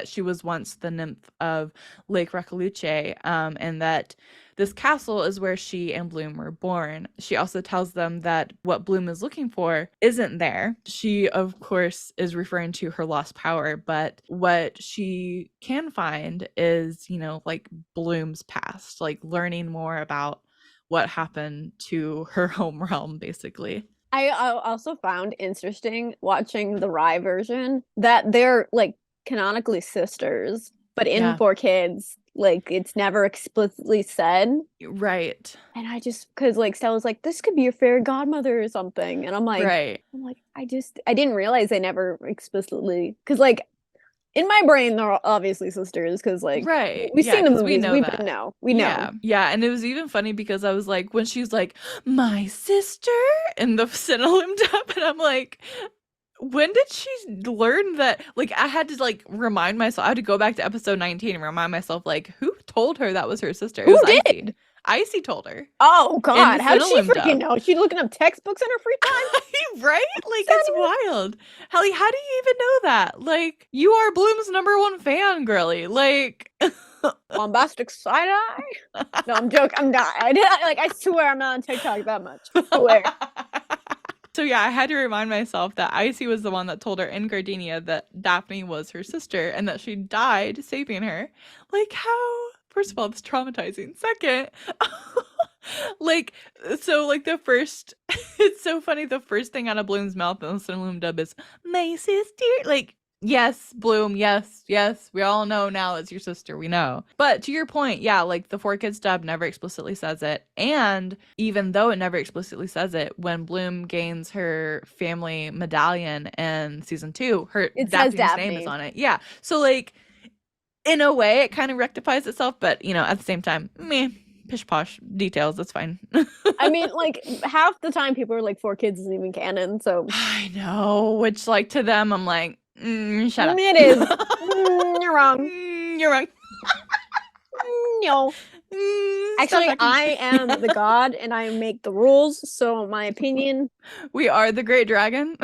she was once the nymph of Lake Recolluche, and that this castle is where she and Bloom were born. She also tells them that what Bloom is looking for isn't there. She, of course, is referring to her lost power, but what she can find is, like Bloom's past, like learning more about what happened to her home realm, basically. I also found interesting watching the Rye version that they're like canonically sisters, but in Yeah. 4Kids, like it's never explicitly said. Right. And I just because like Stella's like, this could be your fairy godmother or something. And Right. I didn't realize they never explicitly because like in my brain they're obviously sisters because like Right. we've Yeah, seen the because we movies, know we that. know. We Yeah. know. Yeah. And it was even funny because I was like, when she's like, my sister, and the Senna loomed up, and I'm like, when did she learn that? Like, I had to like remind myself, I had to go back to episode 19 and remind myself, like, who told her that was her sister? It Who was Icy. did? Icy told her. Oh And God, how did Senna she loomed freaking up. know? She's looking up textbooks in her free time? Right? Like, it's wild. Hallie, how do you even know that? Like, you are Bloom's #1 fan, girly. Like, Bombastic side eye? No, I'm joking. I'm not. I swear I'm not on TikTok that much. I swear. So yeah, I had to remind myself that Icy was the one that told her in Gardenia that Daphne was her sister and that she died saving her. Like, how? First of all, it's traumatizing. Second, like, so like the first, it's so funny. The first thing out of Bloom's mouth in the Loom dub is my sister. Like, yes, Bloom, yes, we all know now it's your sister, we know. But to your point, yeah, like the 4Kids dub never explicitly says it. And even though it never explicitly says it, when Bloom gains her family medallion in season 2, It says Daphne's name is Daphne. on it. Yeah. So like, in a way, it kind of rectifies itself, but at the same time, meh, pish posh details, that's fine. I mean, like half the time people are like 4Kids isn't even canon, so I know, which like to them, I'm like, shut up. it is. You're wrong. You're wrong. No. Stop Actually, talking. I am the god and I make the rules, so my opinion. We are the great dragon.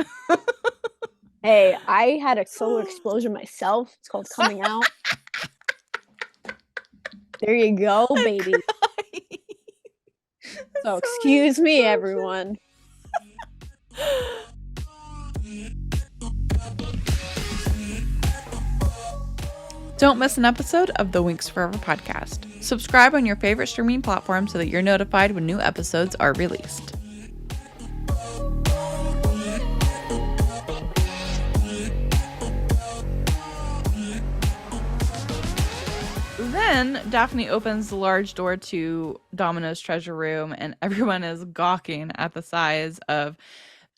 Hey, I had a solar explosion myself. It's called coming out. There you go, baby. So excuse me, everyone. Don't miss an episode of the Winx Forever podcast. Subscribe on your favorite streaming platform so that you're notified when new episodes are released. Then Daphne opens the large door to Domino's treasure room, and everyone is gawking at the size of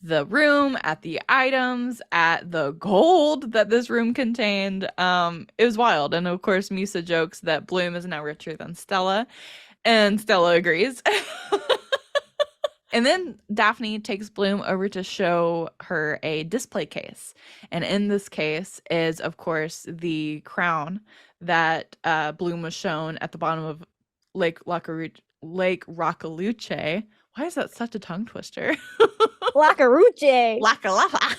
the room, at the items, at the gold that this room contained. It was wild. And of course, Misa jokes that Bloom is now richer than Stella, and Stella agrees. And then Daphne takes Bloom over to show her a display case. And in this case is, of course, the crown that Bloom was shown at the bottom of Lake Rockaluce. Why is that such a tongue twister? Blackaruche. Laka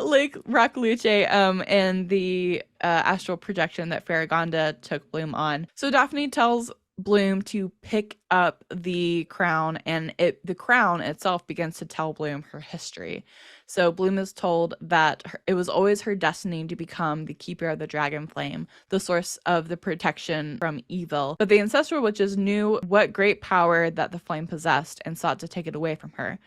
Lake Rockaluce, and the astral projection that Farragonda took Bloom on. So Daphne tells Bloom to pick up the crown, and the crown itself begins to tell Bloom her history. So Bloom is told that it was always her destiny to become the keeper of the dragon flame, the source of the protection from evil. But the ancestral witches knew what great power that the flame possessed and sought to take it away from her.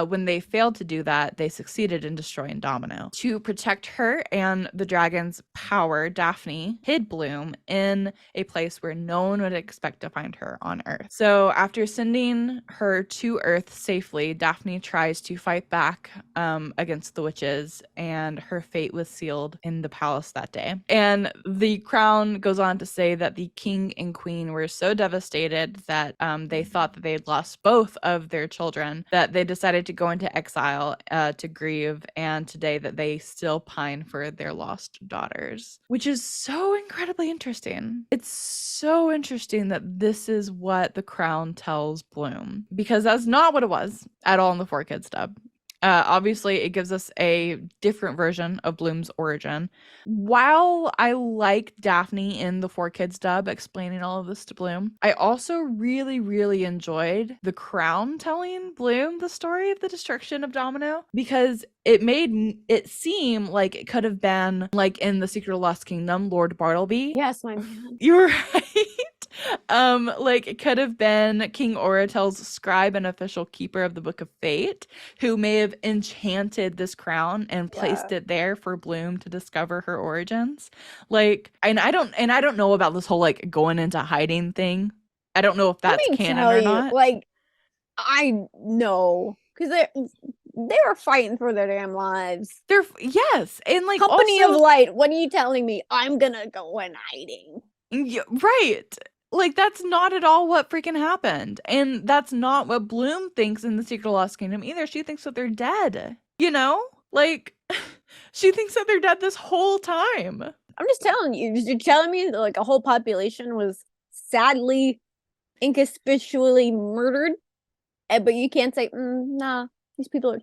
When they failed to do that, they succeeded in destroying Domino. To protect her and the dragon's power, Daphne hid Bloom in a place where no one would expect to find her on Earth. So after sending her to Earth safely, Daphne tries to fight back against the witches, and her fate was sealed in the palace that day. And the crown goes on to say that the king and queen were so devastated that they thought that they had lost both of their children, that they decided to go into exile to grieve, and today that they still pine for their lost daughters, which is so incredibly interesting. It's so interesting that this is what the crown tells Bloom, because that's not what it was at all in the 4Kids dub. Obviously, it gives us a different version of Bloom's origin. While I like Daphne in the 4Kids dub explaining all of this to Bloom, I also really, really enjoyed the crown telling Bloom the story of the destruction of Domino, because it made it seem like it could have been like in The Secret of Lost Kingdom, Lord Bartleby. Yes, my man. You're right. Like it could have been King Oratel's scribe and official keeper of the Book of Fate, who may have enchanted this crown and placed it there for Bloom to discover her origins. Like, and I don't know about this whole like going into hiding thing. I don't know if that's canon or not. Like, I know, because they were fighting for their damn lives. Yes, and like Company also, of Light. What are you telling me? I'm gonna go in hiding. Yeah, right. Like, that's not at all what freaking happened. And that's not what Bloom thinks in The Secret of Lost Kingdom either. She thinks that they're dead. You know? Like, she thinks that they're dead this whole time. I'm just telling you. You're telling me that, like, a whole population was sadly, inconspicuously murdered? But you can't say, nah,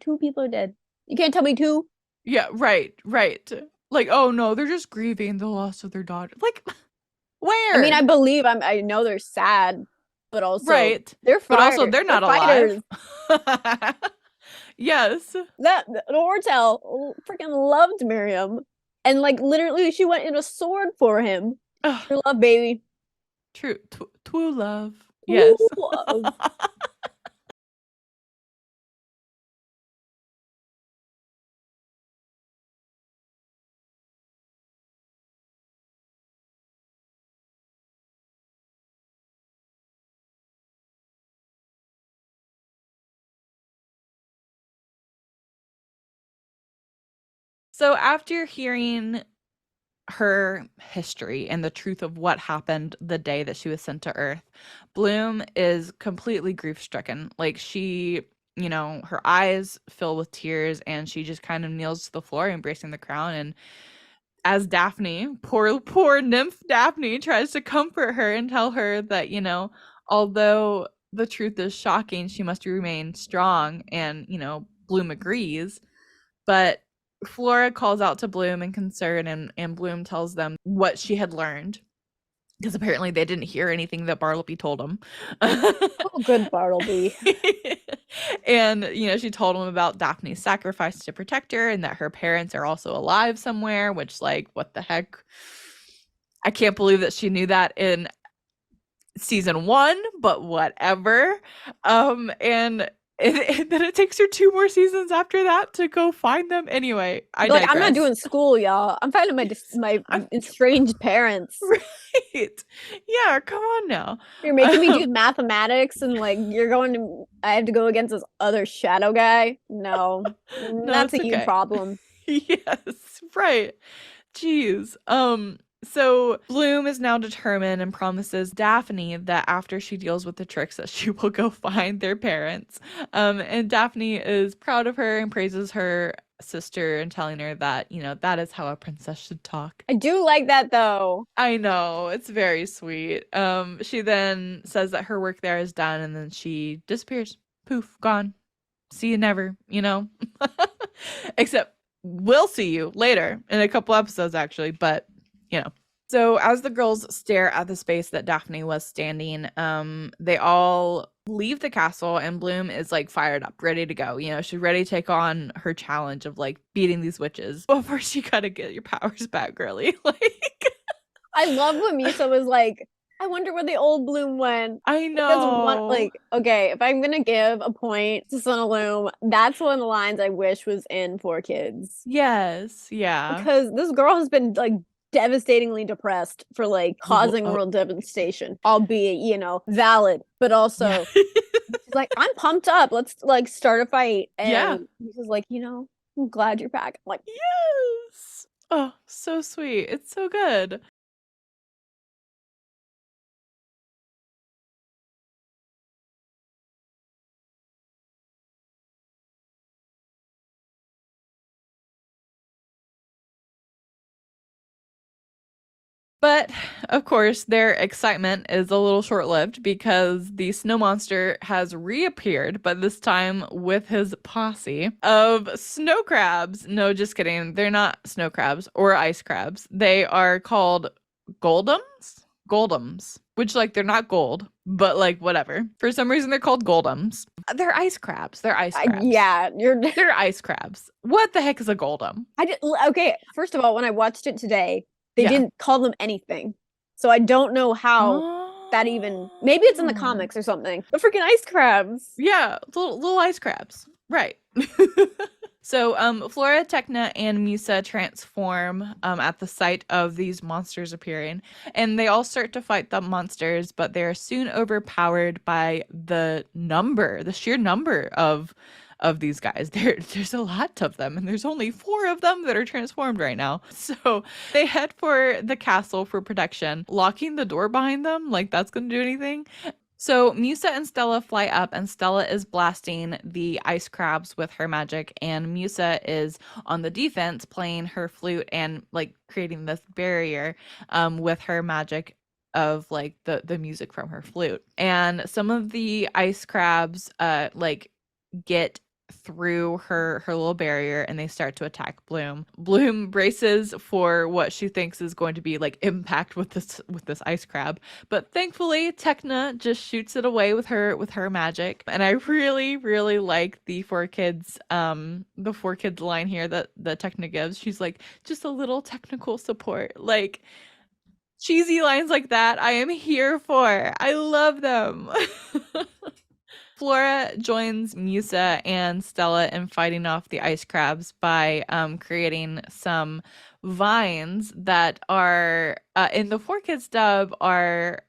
two people are dead. You can't tell me two? Yeah, right. Like, oh no, they're just grieving the loss of their daughter. Like, where? I mean, I know they're sad, but also they're fighters. But also they're not alive. Yes. That Ortel freaking loved Miriam, and like literally she went in a sword for him. True love, baby. True love. Yes. Love. So after hearing her history and the truth of what happened the day that she was sent to Earth, Bloom is completely grief-stricken. Like, she, you know, her eyes fill with tears, and she just kind of kneels to the floor embracing the crown. And as Daphne, poor nymph Daphne, tries to comfort her and tell her that, you know, although the truth is shocking, she must remain strong. And, you know, Bloom agrees. But Flora calls out to Bloom in concern, and Bloom tells them what she had learned, because apparently they didn't hear anything that Bartleby told them. Oh, good Bartleby. And, you know, she told him about Daphne's sacrifice to protect her, and that her parents are also alive somewhere, which, like, what the heck? I can't believe that she knew that in season 1, but whatever. And then it takes her 2 more seasons after that to go find them. Anyway, I digress. I'm not doing school, y'all. I'm finding my estranged parents. Right. Yeah, come on now. You're making me do mathematics, and like I have to go against this other shadow guy. No, that's a you problem. Yes, right. Jeez. So Bloom is now determined and promises Daphne that after she deals with the tricks that she will go find their parents. And Daphne is proud of her and praises her sister and telling her that, that is how a princess should talk. I do like that though. I know, it's very sweet. She then says that her work there is done and then she disappears. Poof, gone. See you never, Except we'll see you later in a couple episodes actually, but So as the girls stare at the space that Daphne was standing, they all leave the castle and Bloom is like fired up, ready to go. She's ready to take on her challenge of like beating these witches. But first you gotta get your powers back, girly. Like I love when Misa was like, I wonder where the old Bloom went. I know. Okay, if I'm gonna give a point to Sunaloom, that's one of the lines I wish was in 4Kids. Yes, yeah. Because this girl has been like devastatingly depressed for like causing world devastation, albeit, valid, but also she's like, I'm pumped up. Let's like start a fight. And Misa's like, I'm glad you're back. I'm like, yes. Oh, so sweet. It's so good. But, of course, their excitement is a little short-lived because the snow monster has reappeared, but this time with his posse of snow crabs. No, just kidding. They're not snow crabs or ice crabs. They are called goldums? Goldums. Which, like, they're not gold, but, like, whatever. For some reason, they're called goldums. They're ice crabs. They're ice crabs. They're ice crabs. What the heck is a goldum? Okay, first of all, when I watched it today, they didn't call them anything. So I don't know how that even... Maybe it's in the comics or something. But freaking ice crabs. Yeah, little ice crabs. Right. So, Flora, Tecna, and Musa transform at the sight of these monsters appearing. And they all start to fight the monsters, but they're soon overpowered by the sheer number of these guys. There's a lot of them, and there's only 4 of them that are transformed right now. So they head for the castle for protection, locking the door behind them, like that's gonna do anything. So Musa and Stella fly up, and Stella is blasting the ice crabs with her magic, and Musa is on the defense playing her flute and like creating this barrier with her magic of like the music from her flute. And some of the ice crabs like get through her little barrier and they start to attack Bloom. Bloom braces for what she thinks is going to be like impact with this ice crab, but thankfully Tecna just shoots it away with her magic. And I really like the 4Kids line here that Tecna gives. She's like, just a little technical support. Like cheesy lines like that I am here for. I love them. Flora joins Musa and Stella in fighting off the ice crabs by creating some vines that are in the 4Kids dub are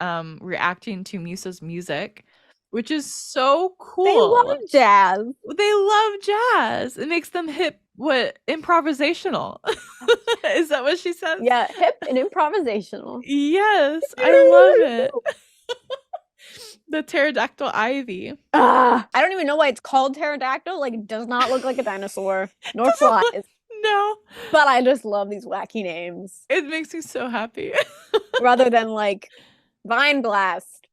reacting to Musa's music, which is so cool. They love jazz. They love jazz. It makes them hip. What? Improvisational. Is that what she says? Yeah, hip and improvisational. Yes, I love it. The pterodactyl ivy. I don't even know why it's called pterodactyl. Like, it does not look like a dinosaur, nor flies. No. But I just love these wacky names. It makes me so happy. Rather than like vine blast,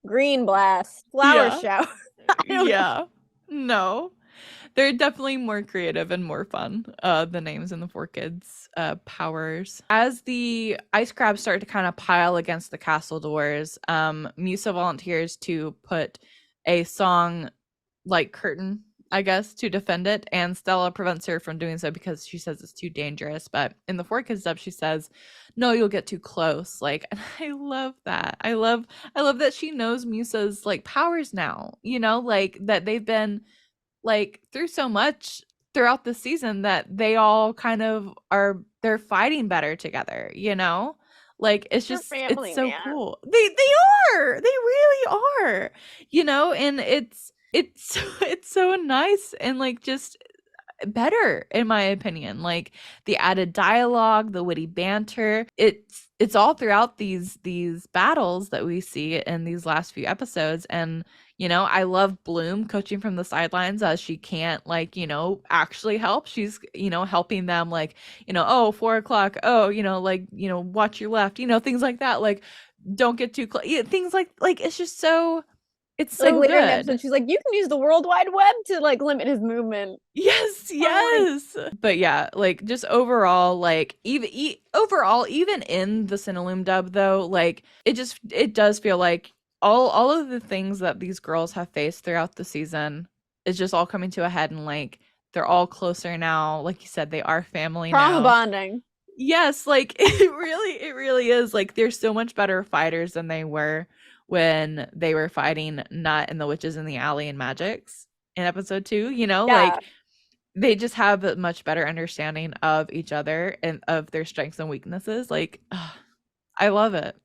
green blast, flower shower. Yeah. No. They're definitely more creative and more fun, the names in the 4Kids powers. As the ice crabs start to kind of pile against the castle doors, Musa volunteers to put a song like curtain, I guess, to defend it, and Stella prevents her from doing so because she says it's too dangerous. But in the 4Kids dub, she says, no, you'll get too close. Like, and I love that. I love that she knows Musa's like powers now, like that they've been like through so much throughout the season that they all kind of they're fighting better together, like it's just family, it's so cool. They really are, and it's so nice, and like just better in my opinion. Like the added dialogue, the witty banter, it's all throughout these battles that we see in these last few episodes. And I love Bloom coaching from the sidelines as she can't, like, actually help. She's, helping them, like, oh, 4 o'clock, oh, like, watch your left, things like that, like, don't get too close, things like it's just so, it's Like so later in the good. episode, she's like, you can use the World Wide Web to like limit his movement. Yes, yes. But yeah, like just overall, like even in the Cinelume dub though, like it does feel like all of the things that these girls have faced throughout the season is just all coming to a head, and like they're all closer now. Like you said, they are family Trauma now. bonding. Yes, like it really is. Like they're so much better fighters than they were when they were fighting Nut and the Witches in the Alley and Magics in episode 2, like they just have a much better understanding of each other and of their strengths and weaknesses. Like, I love it.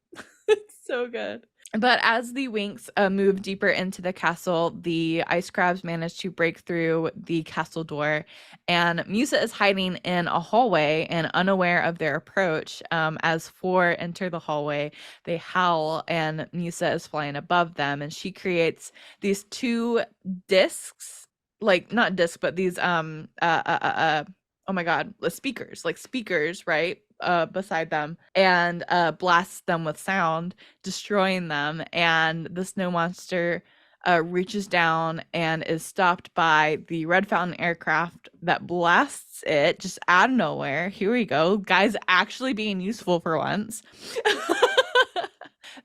It's so good. But as the Winx move deeper into the castle, the ice crabs manage to break through the castle door, and Musa is hiding in a hallway and unaware of their approach. As 4 enter the hallway, they howl, and Musa is flying above them, and she creates these 2 discs, like not discs, but these oh my god, the speakers, right? Beside them, and blasts them with sound, destroying them. And the snow monster reaches down and is stopped by the Red Fountain aircraft that blasts it just out of nowhere. Here we go, guys actually being useful for once.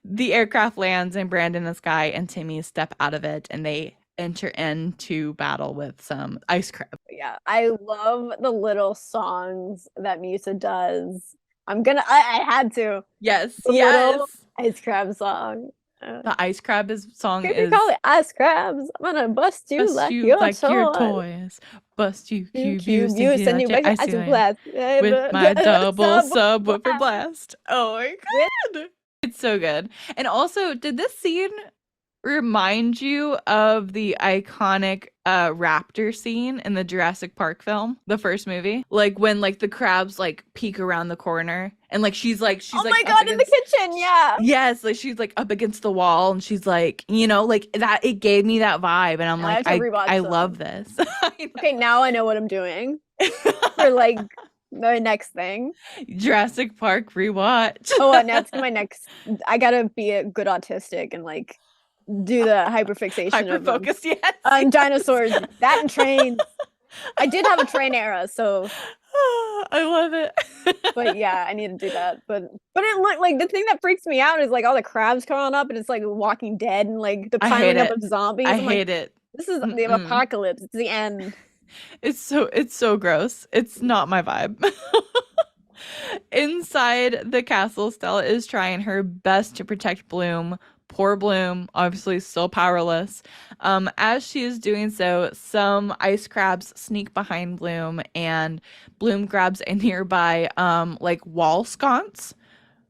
The aircraft lands, and Brandon and Sky and Timmy step out of it, and they enter into battle with some ice crab. Yeah, I love the little songs that Musa does. I had to. Yes, The yes. little ice crab song. The ice crab song If is, you call it ice crabs, I'm gonna bust you like your toys. Bust you cubes and you make ice blast with my double subwoofer blast. Oh my god, it's so good. And also, did this scene remind you of the iconic raptor scene in the Jurassic Park film, the first movie? Like when like the crabs like peek around the corner, and like she's like oh my god, in the kitchen, yeah. Yes, like she's like up against the wall, and she's like, like that. It gave me that vibe, and I'm like, I love this. Okay, now I know what I'm doing for like the next thing. Jurassic Park rewatch. Oh, and that's my next. I gotta be a good autistic and like do the hyperfixation focus, yes. On dinosaurs, that and trains. I did have a train era, so I love it. But yeah, I need to do that. But it looked like the thing that freaks me out is like all the crabs coming up, and it's like Walking Dead, and like the piling up of zombies. I hate it. This is the apocalypse. It's the end. It's so gross. It's not my vibe. Inside the castle, Stella is trying her best to protect Bloom. Poor Bloom, obviously still powerless. As she is doing so, some ice crabs sneak behind Bloom, and Bloom grabs a nearby like wall sconce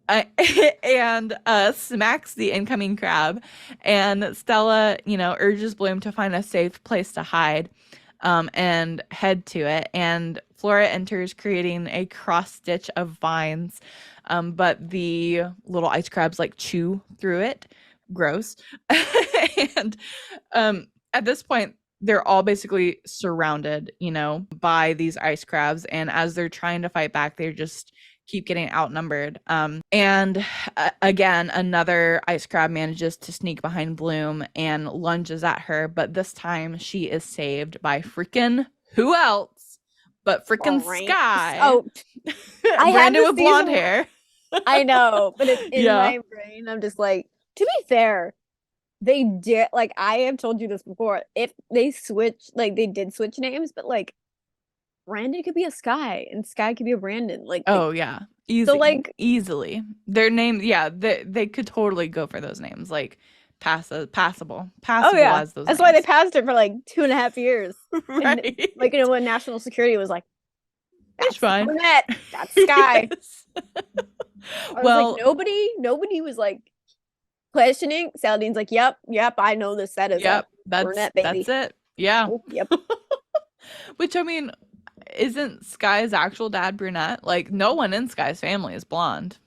and smacks the incoming crab. And Stella, urges Bloom to find a safe place to hide and head to it. And Flora enters, creating a cross stitch of vines, but the little ice crabs like chew through it. Gross. And at this point, they're all basically surrounded, by these ice crabs, and as they're trying to fight back, they just keep getting outnumbered. And again, another ice crab manages to sneak behind Bloom and lunges at her, but this time she is saved by freaking who else but freaking Sky. Oh, Brandon with blonde hair. I know, but it's in my brain. I'm just like, to be fair, they did, like, I have told you this before, if they switch, like, they did switch names, but like Brandon could be a Sky and Sky could be a Brandon. Like, oh yeah, easy. So like easily their name, they could totally go for those names, like passable. Oh yeah, as those that's names. Why they passed it for like 2.5 years. Right. And, like, when national security was like, that's fine. That's Sky. Well, like, nobody was like questioning. Saladine's like, yep, I know this. That is brunette, baby. That's it. Yeah. Yep. Which, I mean, isn't Sky's actual dad brunette? Like, no one in Sky's family is blonde.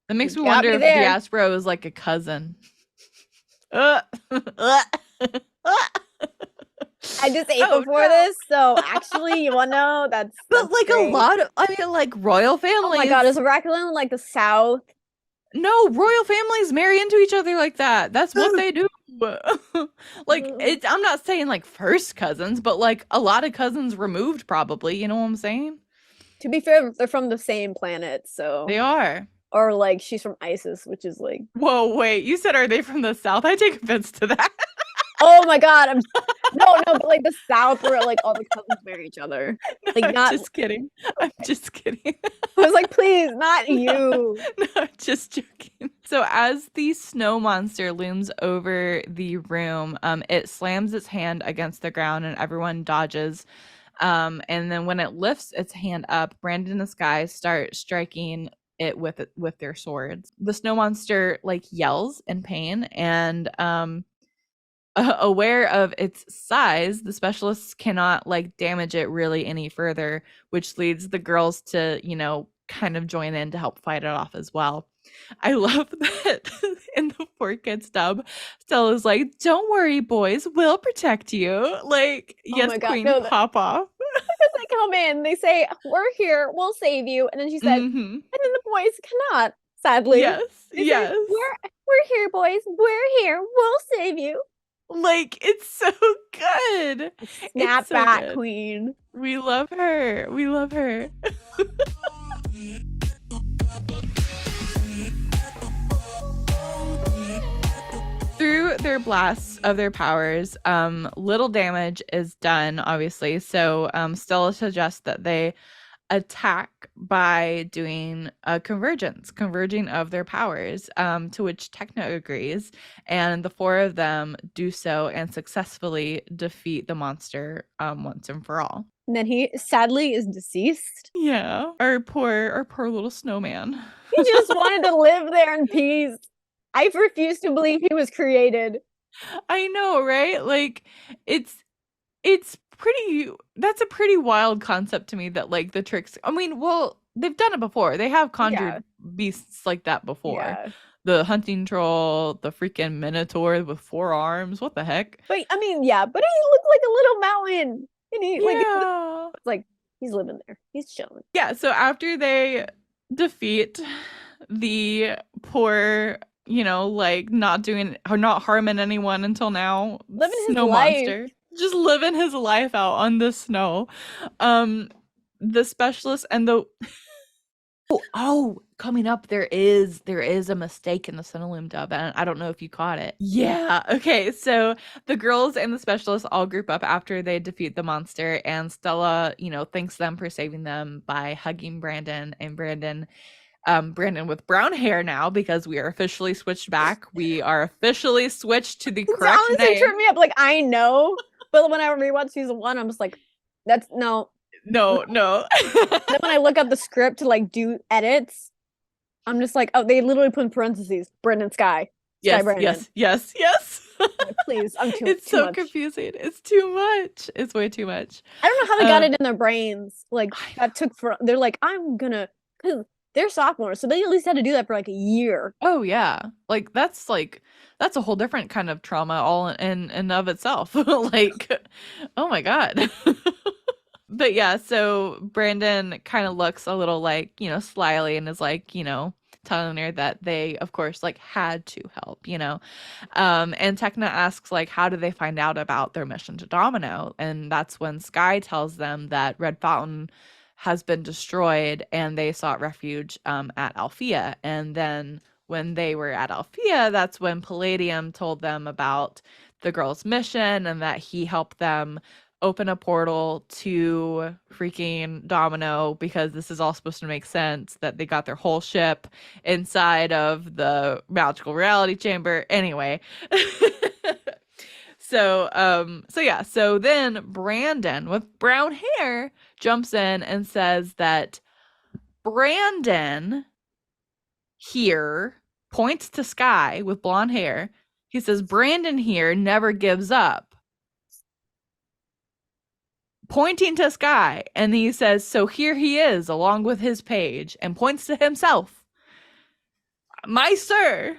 That makes You me got wonder me if there. Diaspora is like a cousin. Uh, I just ate oh before no. this, so actually, you wanna know? That's But like a great. lot of, I mean, like royal Oh my god, families. is Raccoon like the South? No, royal families marry into each other like that. That's what they do. Like Mm. it, I'm not saying like first cousins, but like a lot of cousins removed probably, you know what I'm saying? To be fair, they're from the same planet, so They are. or like she's from Isis, which is like Whoa, wait. You said are they from the south? I take offense to that. oh my god, I'm no, but like the South where like all the cousins marry each other. No, Like I'm not just kidding. I'm okay. just kidding. I was like, please, not No, you. no, I'm just joking. So as the snow monster looms over the room, it slams its hand against the ground and everyone dodges. And then when it lifts its hand up, Brandon and Sky start striking it with their swords. The snow monster like yells in pain and aware of its size, the specialists cannot like damage it really any further, which leads the girls to, you know, kind of join in to help fight it off as well. I love that in the 4Kids dub, Stella's like, "Don't worry, boys, we'll protect you." Like, Oh yes, my god, queen, no, pop off. because they come in, they say, "We're here, we'll save you," and then she said, Hmm. and then the boys cannot. Sadly, Yes, they say, yes. "We're here, boys. We're here. We'll save you." Like, it's so good. It's Snap so back, good. queen. We love her. We love her. Through their blasts of their powers, little damage is done, obviously. So Stella suggests that they attack by doing a converging of their powers, to which Techno agrees, and the four of them do so and successfully defeat the monster once and for all. And then he sadly is deceased. Yeah, our poor little snowman. He just wanted to live there in peace. I refuse to believe he was created. I know, right? Like it's pretty that's a pretty wild concept to me that like the tricks, I mean, well, they've done it before. They have Yeah, conjured beasts like that before. yeah. The hunting troll, the freaking minotaur with four arms. What the heck? But I mean, yeah, but he looked like a little mountain. And he like Yeah. it's like he's living there. He's chilling. Yeah, so after they defeat the poor, you know, like not doing or not harming anyone until now, Living his snow life. monster, just living his life out on the snow. The specialist and the coming up there is a mistake in the Cinelume dub, and I don't know if you caught it. Yeah, okay, so the girls and the specialists all group up after they defeat the monster, and Stella, you know, thanks them for saving them by hugging Brandon, and Brandon with brown hair now because we are officially switched back. We are officially switched to the correct honestly name. tripped me up. Like I know, but when I rewatched season 1, I'm just like, that's no. No. Then when I look up the script to like do edits, I'm just like, oh, they literally put in parentheses, Brendan Sky. Yes, Brandon. yes. Like, please, I'm too. It's too so much. confusing. It's too much. It's way too much. I don't know how they got it in their brains. Like that took for. They're like, I'm gonna, because they're sophomores, so they at least had to do that for like a year. Oh yeah, that's a whole different kind of trauma all in and of itself. Like, oh my god. But yeah, so Brandon kind of looks a little like, you know, slyly and is like, you know, telling her that they, of course, like had to help, you know. And Tekna asks, like, how do they find out about their mission to Domino? And that's when Sky tells them that Red Fountain has been destroyed and they sought refuge at Althea. And then when they were at Althea, that's when Palladium told them about the girl's mission and that he helped them open a portal to freaking Domino, because this is all supposed to make sense that they got their whole ship inside of the magical reality chamber. Anyway. So then Brandon with brown hair jumps in and says that Brandon here points to Sky with blonde hair. He says Brandon here never gives up. pointing to Sky, and he says, so here he is along with his page, and points to himself. My sir,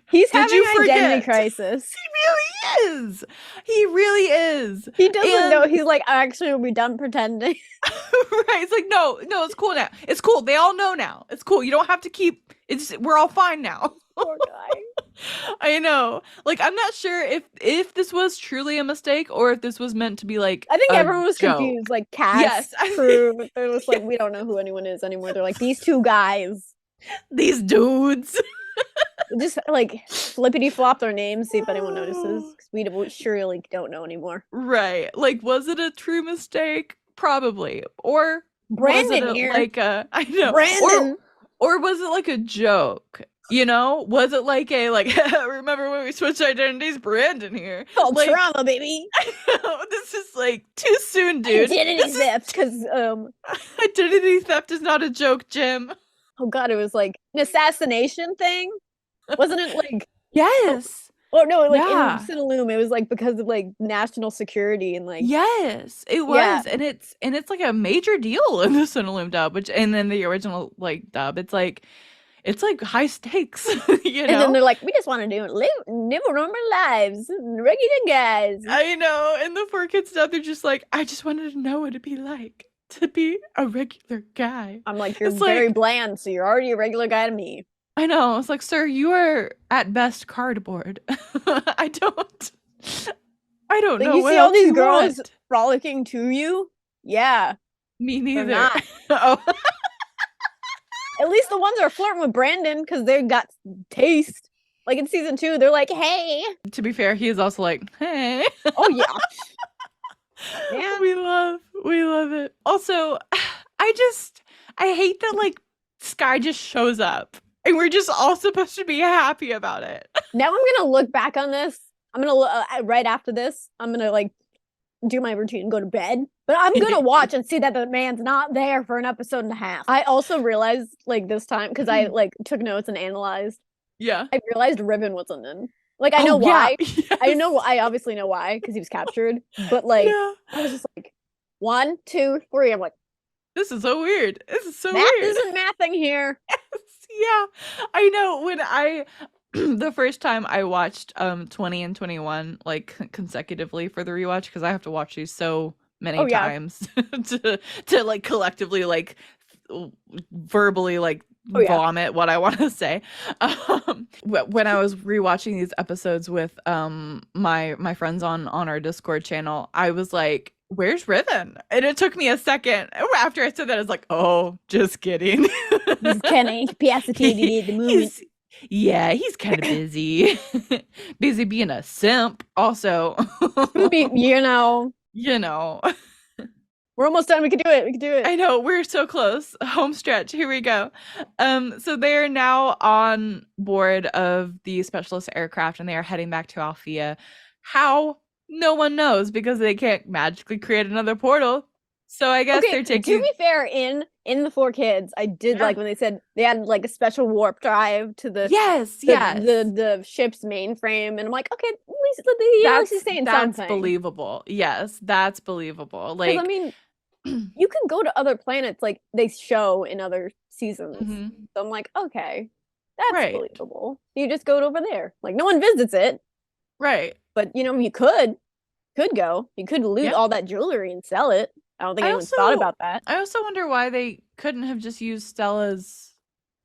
he's did having you an identity forget? crisis. He really is. He really is. He doesn't know. He's like, actually, we'll be done pretending. Right. It's like, no, it's cool now. It's cool. They all know now. It's cool. You don't have to keep. We're all fine now. Poor guy. I know. Like, I'm not sure if this was truly a mistake or if this was meant to be like. I think a everyone was joke. confused. Like, cast, crew. They're just like, we don't know who anyone is anymore. They're like, these two guys. These dudes. Just like flippity flop their names, see if anyone notices. Because we surely don't know anymore. Right. Like, was it a true mistake? Probably. Or Brandon was it here. Like I know. Brandon. Or was it like a joke? You know? Was it like remember when we switched identities? Brandon here. Called trauma, baby. This is like too soon, dude. Identity theft, because identity theft is not a joke, Jim. Oh god, it was like an assassination thing. Wasn't it like yes? Oh no, like in Sinaloom, it was like because of like national security and like yes, it was, and it's like a major deal in the Sinaloom dub, and then the original like dub, it's like high stakes, you know. And then they're like, we just want to live normal lives, regular guys. I know, and the 4Kids dub, they're just like, I just wanted to know what it'd be like to be a regular guy. I'm like, you're very bland, so you're already a regular guy to me. I know. It's like, sir, you are at best cardboard. I don't like, know. You see all these girls frolicking to you? Yeah. Me neither. They're not. Oh. At least the ones that are flirting with Brandon because they got taste. Like in season 2, they're like, hey. To be fair, he is also like, hey. Oh yeah. Man. We love it. Also, I hate that like Sky just shows up and we're just all supposed to be happy about it. Now I'm gonna look back on this. I'm gonna right after this, I'm gonna like do my routine and go to bed. But I'm gonna watch and see that the man's not there for an episode and a half. I also realized like this time, because I like took notes and analyzed. Yeah. I realized Riven wasn't in. Like I know why. Yeah. Yes. I obviously know why, because he was captured. But like I was just like 1, 2, 3. I'm like, this is so weird. This is so math weird. isn't mathing here. Yeah. I know when the first time I watched 20 and 21 like consecutively for the rewatch, because I have to watch these so many times to like collectively like verbally like vomit what I want to say. When I was rewatching these episodes with my friends on our Discord channel, I was like, where's Riven? And it took me a second after I said that. I was like, oh, just kidding. He's kind of incapacitated at the moment. He's kind of busy. Busy being a simp also. you know. We're almost done. We can do it. I know, we're so close. Home stretch. Here we go. So they are now on board of the specialist aircraft and they are heading back to Althea. How? No one knows, because they can't magically create another portal. So I guess they're taking. To be fair, in the 4Kids, I did like when they said they had like a special warp drive to the the ship's mainframe, and I'm like, okay, at least he's saying something. That's believable. Yes, that's believable. Like, I mean, you can go to other planets, like they show in other seasons. Mm-hmm. So I'm like, okay, that's believable. You just go over there. Like no one visits it, right? But you could go. You could loot all that jewelry and sell it. I don't think anyone's thought about that. I also wonder why they couldn't have just used Stella's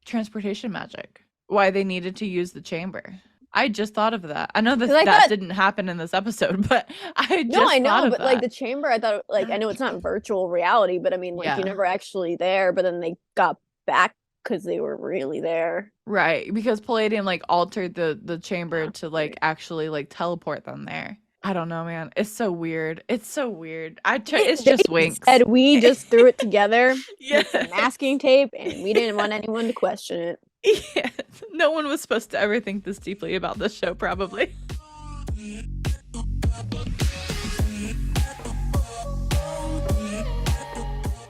transportation magic. Why they needed to use the chamber. I just thought of that. I know that didn't happen in this episode, but I know, but like the chamber, I thought like I know it's not virtual reality, but I mean like you're never actually there. But then they got back because they were really there, right? Because Palladium like altered the chamber to like actually like teleport them there. I don't know, man. It's so weird. It's just Winx. And we just threw it together with some masking tape, and we didn't want anyone to question it. Yeah, no one was supposed to ever think this deeply about this show, probably.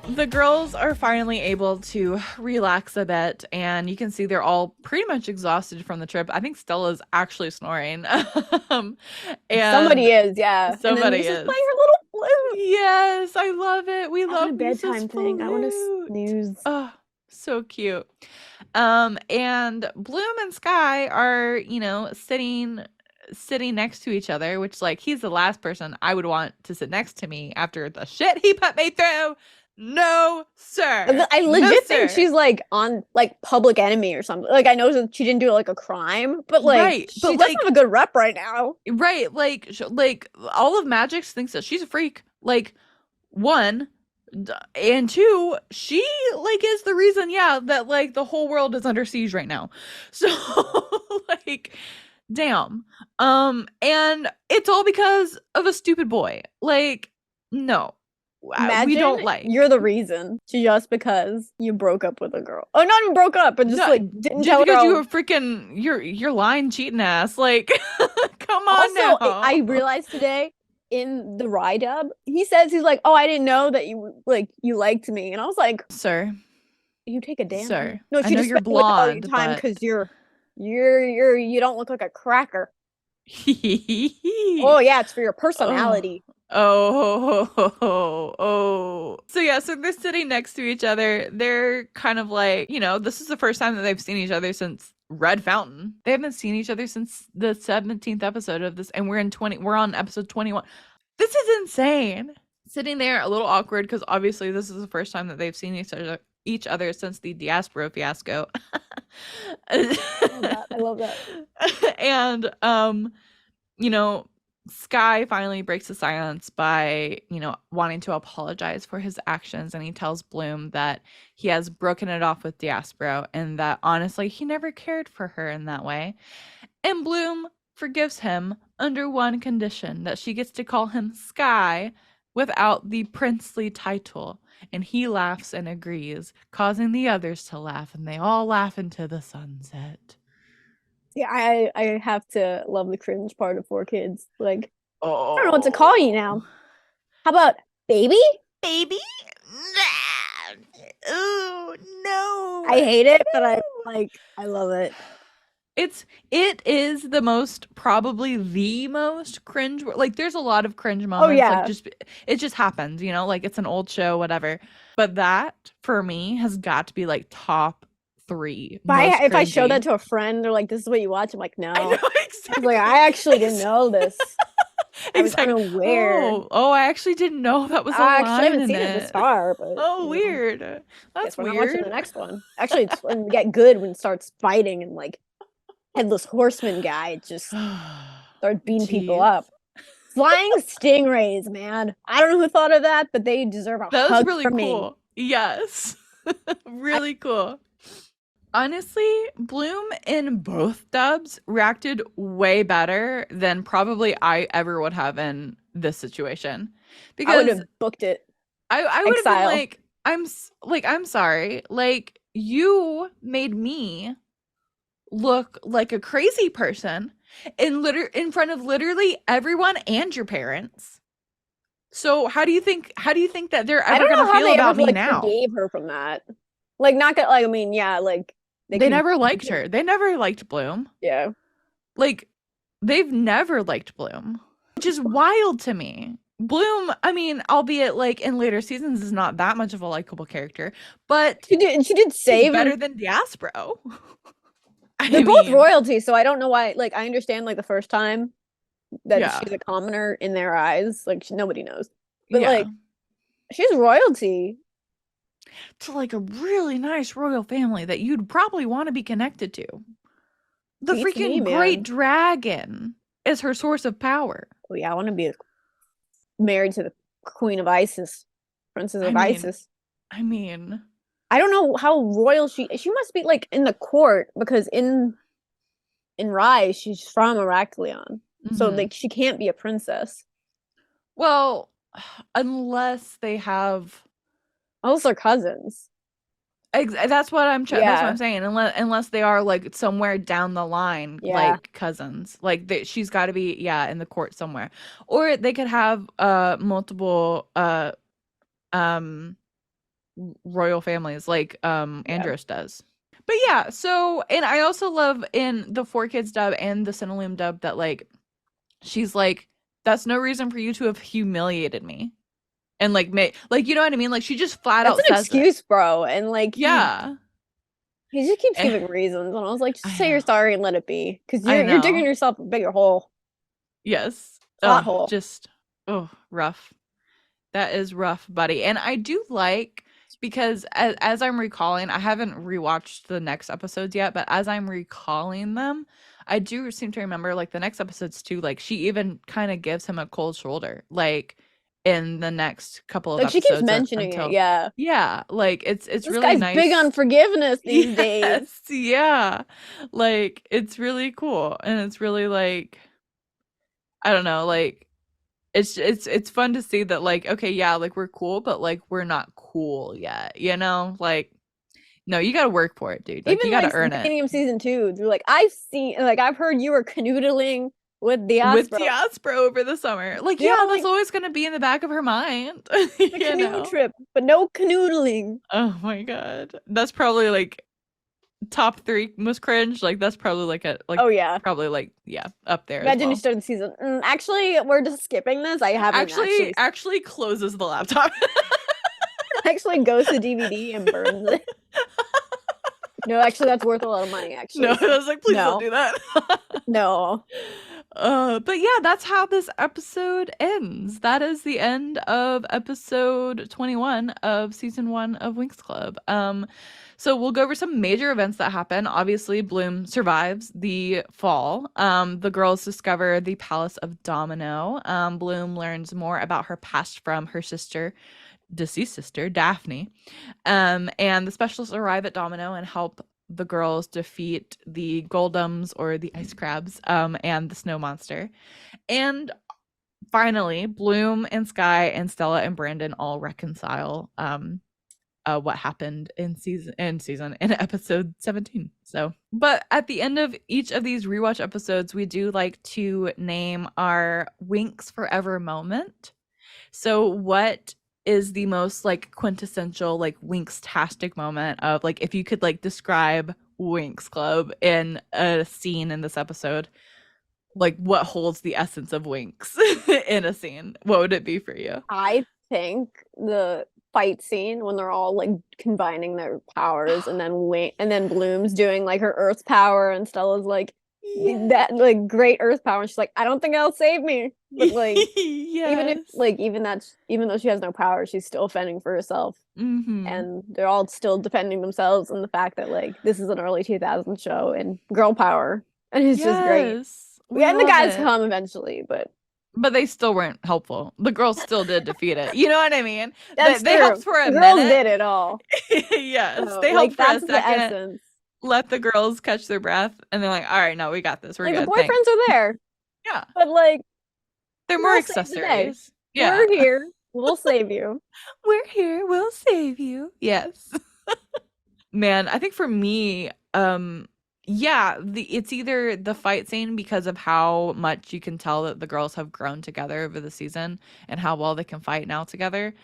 The girls are finally able to relax a bit, and you can see they're all pretty much exhausted from the trip. I think Stella's actually snoring. And somebody is, yeah. Somebody and then is playing her little flute. Yes, I love it. We I love want a bedtime thing. I want to snooze. Oh, so cute. And Bloom and Sky are, sitting next to each other, which like he's the last person I would want to sit next to me after the shit he put me through. No, sir. I No, legit think sir. she's like on like Public Enemy or something. Like I know that she didn't do like a crime, but like Right, she but does like have a good rep right now. right, like all of Magix thinks that she's a freak. Like one, and two, she like is the reason, yeah, that like the whole world is under siege right now. So like damn. And it's all because of a stupid boy. Like no. Imagine We don't like. you're the reason just because you broke up with a girl. Oh, not even broke up, but just No, like didn't just tell because her. you were freaking you're lying cheating ass. Like come on Also, now. I realized today in the Rye dub, he's like, "Oh, I didn't know that you liked me," and I was like, Sir. "You take a damn." Sir. No, I she know just you're spent withholding blonde, time but because you don't look like a cracker. Oh yeah, it's for your personality. Oh. So yeah, so they're sitting next to each other. They're kind of like, this is the first time that they've seen each other since Red Fountain. They haven't seen each other since the 17th episode of this, and we're on episode 21. This is insane. Sitting there a little awkward because obviously this is the first time that they've seen each other since the Diaspora fiasco. I love that. And Sky finally breaks the silence by, wanting to apologize for his actions, and he tells Bloom that he has broken it off with Diaspora and that honestly he never cared for her in that way. And Bloom forgives him under one condition, that she gets to call him Sky without the princely title. And he laughs and agrees, causing the others to laugh, and they all laugh into the sunset. Yeah, I have to love the cringe part of 4Kids. Like, Oh. I don't know what to call you now. How about baby? Baby? Oh, no. I hate it, but I love it. It is probably the most cringe. Like there's a lot of cringe moments. Oh yeah. Like it just happens, like it's an old show, whatever. But that for me has got to be like top 3. If I show that to a friend, they're like, "This is what you watch." I'm like, "No." I know, exactly. I was like, "I actually didn't know this." I was unaware. Oh, I actually didn't know that was a I line actually haven't in seen it this far, but weird. That's we're weird. not watching the next one. Actually, it's when we get good when it starts fighting and like Headless Horseman guy just starts beating people up. Flying stingrays, man. I don't know who thought of that, but they deserve a hug. That was really from cool. Me. Yes. Really cool. Honestly, Bloom in both dubs reacted way better than probably I ever would have in this situation. Because I would have booked it. I would have been like, I'm sorry. Like, you made me look like a crazy person in front of literally everyone and your parents. So how do you think that they're ever gonna feel about me now? Forgave her from that. Like, not gonna, like, I mean, yeah, like they never liked her. They never liked Bloom. Yeah. Like, they've never liked Bloom, which is wild to me. Bloom, I mean, albeit like in later seasons, is not that much of a likable character, but she did save better than Diaspora. They're both royalty, so I don't know why. Like, I understand like the first time that she's a commoner in their eyes, like nobody knows, but like she's royalty to like a really nice royal family that you'd probably want to be connected to. The freaking great dragon is her source of power. Oh yeah, I want to be married to the Queen of Isis, Princess of Isis. I mean, I don't know how royal she must be, like in the court, because in Rise she's from Heraklion, so like she can't be a princess. Well, unless they have. Those are cousins. That's what I'm that's what I'm saying. Unless they are like somewhere down the line, like cousins, like she's got to be in the court somewhere, or they could have multiple royal families like Andros does. But yeah, so, and I also love in the 4Kids dub and the Cinelume dub that like she's like, that's no reason for you to have humiliated me. and like you know what I mean? Like she just flat That's out an says it. excuse, bro. And like Yeah. he just keeps Eh, giving reasons. And I was like, just I say know. you're sorry and let it be. Because I you're digging know. yourself a bigger hole. Yes. Plot Oh, hole. just rough. That is rough, buddy. And I do like because as I'm recalling, I haven't rewatched the next episodes yet, but as I'm recalling them, I do seem to remember like the next episodes too. Like she even kind of gives him a cold shoulder, like in the next couple of Like she keeps episodes mentioning it, until yeah. yeah, like it's This really guy's big on nice. forgiveness these days. Yes, yeah. Like it's really cool and it's really like I don't know, like it's fun to see that like okay yeah like we're cool but like we're not cool yet, you know, like no you gotta work for it, dude, like you Even gotta like earn it beginning of season 2, they're like, I've heard you were canoodling with with Diaspro. Diaspro over the summer, like Yeah, yeah that's like always gonna be in the back of her mind. a You canoe know, trip, but no canoodling. oh my god, that's probably like top three most cringe, like that's probably like a like Oh yeah. probably like yeah up there as Imagine you well. started the season. Actually, we're just skipping this. I haven't Actually closes the laptop. actually goes to DVD and burns it. No, actually, that's worth a lot of money. No, Actually, I was like, please don't no, do that. no. But yeah, that's how this episode ends. That is the end of episode 21 of season 1 of Winx Club. So we'll go over some major events that happen. Obviously, Bloom survives the fall. The girls discover the Palace of Domino. Bloom learns more about her past from her deceased sister, Daphne. And the specialists arrive at Domino and help the girls defeat the Goldums or the ice crabs, and the snow monster. And finally, Bloom and Sky and Stella and Brandon all reconcile what happened in episode 17. So, but at the end of each of these rewatch episodes, we do like to name our Winx Forever moment. So, what is the most like quintessential like Winx-tastic moment of like if you could like describe Winx Club in a scene in this episode, like what holds the essence of Winx in a scene? What would it be for you? I think the fight scene when they're all like combining their powers, and then Bloom's doing like her Earth power, and Stella's like Yeah. that like great Earth power, and she's like, I don't think that'll save me. But like even if Yes. like even though she has no power, she's still fending for herself. Mm-hmm. And they're all still defending themselves, and the fact that like this is an early 2000s show and girl power, and it's just great. Yes. We Yeah, and the love guys it. come eventually, but But they still weren't helpful. The girls still did defeat it. You know what I mean? that's They helped true. for a The girls minute. did it all. Yes, So they helped like for a that's the second, essence. let the girls catch their breath, and they're like, all right, no, we got this. We're Like the good. Thanks. boyfriends are there, Yeah. but like They're more we'll save the day. accessories. Yeah. We're here. We'll save you. We're here. We'll save you. Yes. Man, I think for me, yeah, it's either the fight scene because of how much you can tell that the girls have grown together over the season and how well they can fight now together.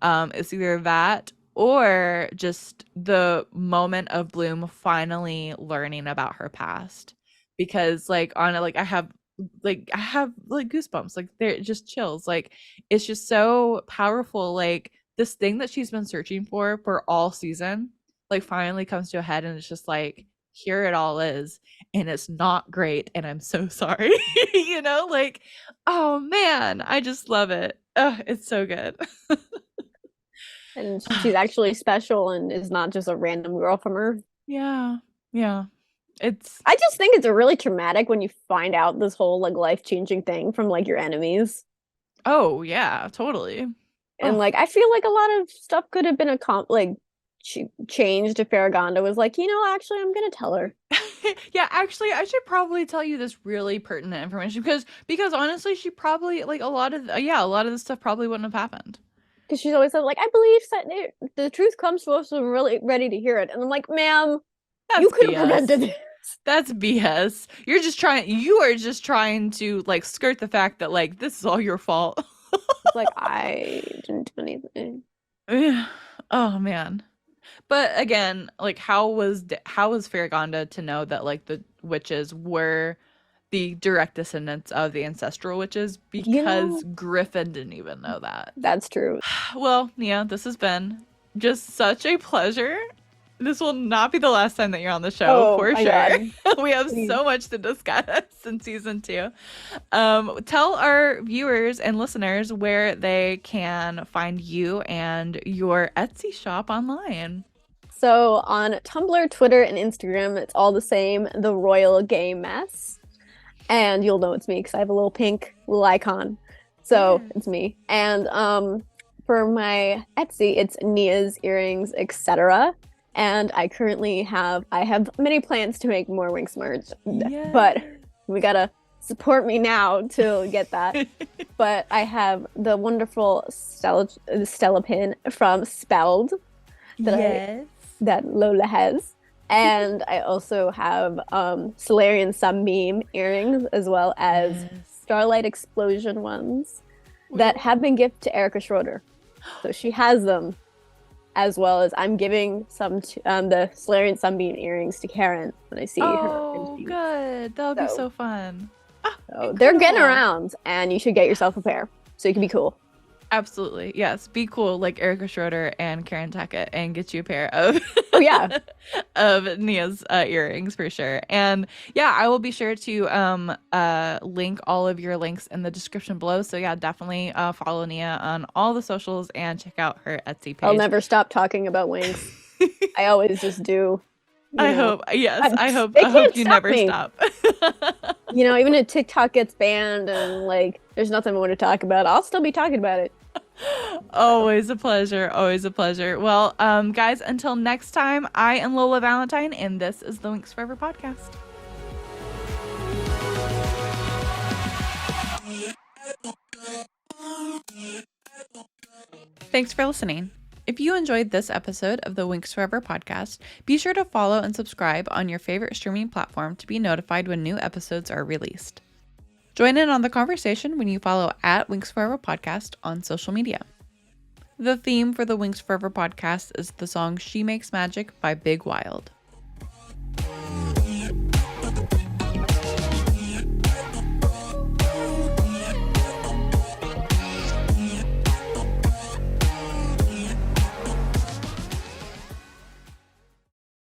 It's either that or just the moment of Bloom finally learning about her past. Because like on it, like I have like goosebumps, like they're just chills. Like it's just so powerful. Like this thing that she's been searching for all season like finally comes to a head and it's just like here it all is and it's not great and I'm so sorry. You know, like oh man, I just love it. Oh, it's so good. And she's actually special and is not just a random girl from Earth. Yeah, yeah, it's I just think it's really traumatic when you find out this whole like life-changing thing from like your enemies. oh yeah, totally. And Oh. like I feel like a lot of stuff could have been changed if Farragonda was like, actually I'm gonna tell her. Yeah, actually I should probably tell you this really pertinent information because honestly she probably like a lot of a lot of this stuff probably wouldn't have happened. Because she's always said, like, I believe the truth comes to us when we're really ready to hear it. And I'm like, ma'am, you That's could have prevented BS. this. That's BS. You are just trying to like skirt the fact that like this is all your fault. It's like, I didn't do anything. Oh man. But again, like how was Farragonda to know that like the witches were the direct descendants of the ancestral witches, because Griffin didn't even know that. That's true. Well, Nia, this has been just such a pleasure. This will not be the last time that you're on the show, for sure. We have so much to discuss in season 2. Tell our viewers and listeners where they can find you and your Etsy shop online. So on Tumblr, Twitter, and Instagram, it's all the same, The Royal Gay Mess. And you'll know it's me because I have a little pink little icon. So it's me. And for my Etsy, it's Nia's Earrings, etc. And I currently have many plans to make more Winx merch. Yay. But we gotta support me now to get that. But I have the wonderful Stella pin from Spelled that Lola has. And I also have Solarian Sunbeam earrings, as well as Starlight Explosion ones that have been gifted to Erica Schroeder. So she has them, as well as I'm giving some the Solarian Sunbeam earrings to Karen when I see her. Oh, good. That'll be so fun. So they're getting around, and you should get yourself a pair so you can be cool. Absolutely. Yes. Be cool like Erica Schroeder and Karen Tackett and get you a pair of of Nia's earrings for sure. And yeah, I will be sure to link all of your links in the description below. So yeah, definitely follow Nia on all the socials and check out her Etsy page. I'll never stop talking about Winx. I always just do. I hope you never stop. Even if TikTok gets banned and like there's nothing more to talk about, I'll still be talking about it. Always a pleasure. Always a pleasure. Well, guys, until next time, I am Lola Valentine, and this is the Winx Forever podcast. Thanks for listening. If you enjoyed this episode of the Winx Forever podcast, be sure to follow and subscribe on your favorite streaming platform to be notified when new episodes are released. Join in on the conversation when you follow @Winx Forever Podcast on social media. The theme for the Winx Forever podcast is the song She Makes Magic by Big Wild.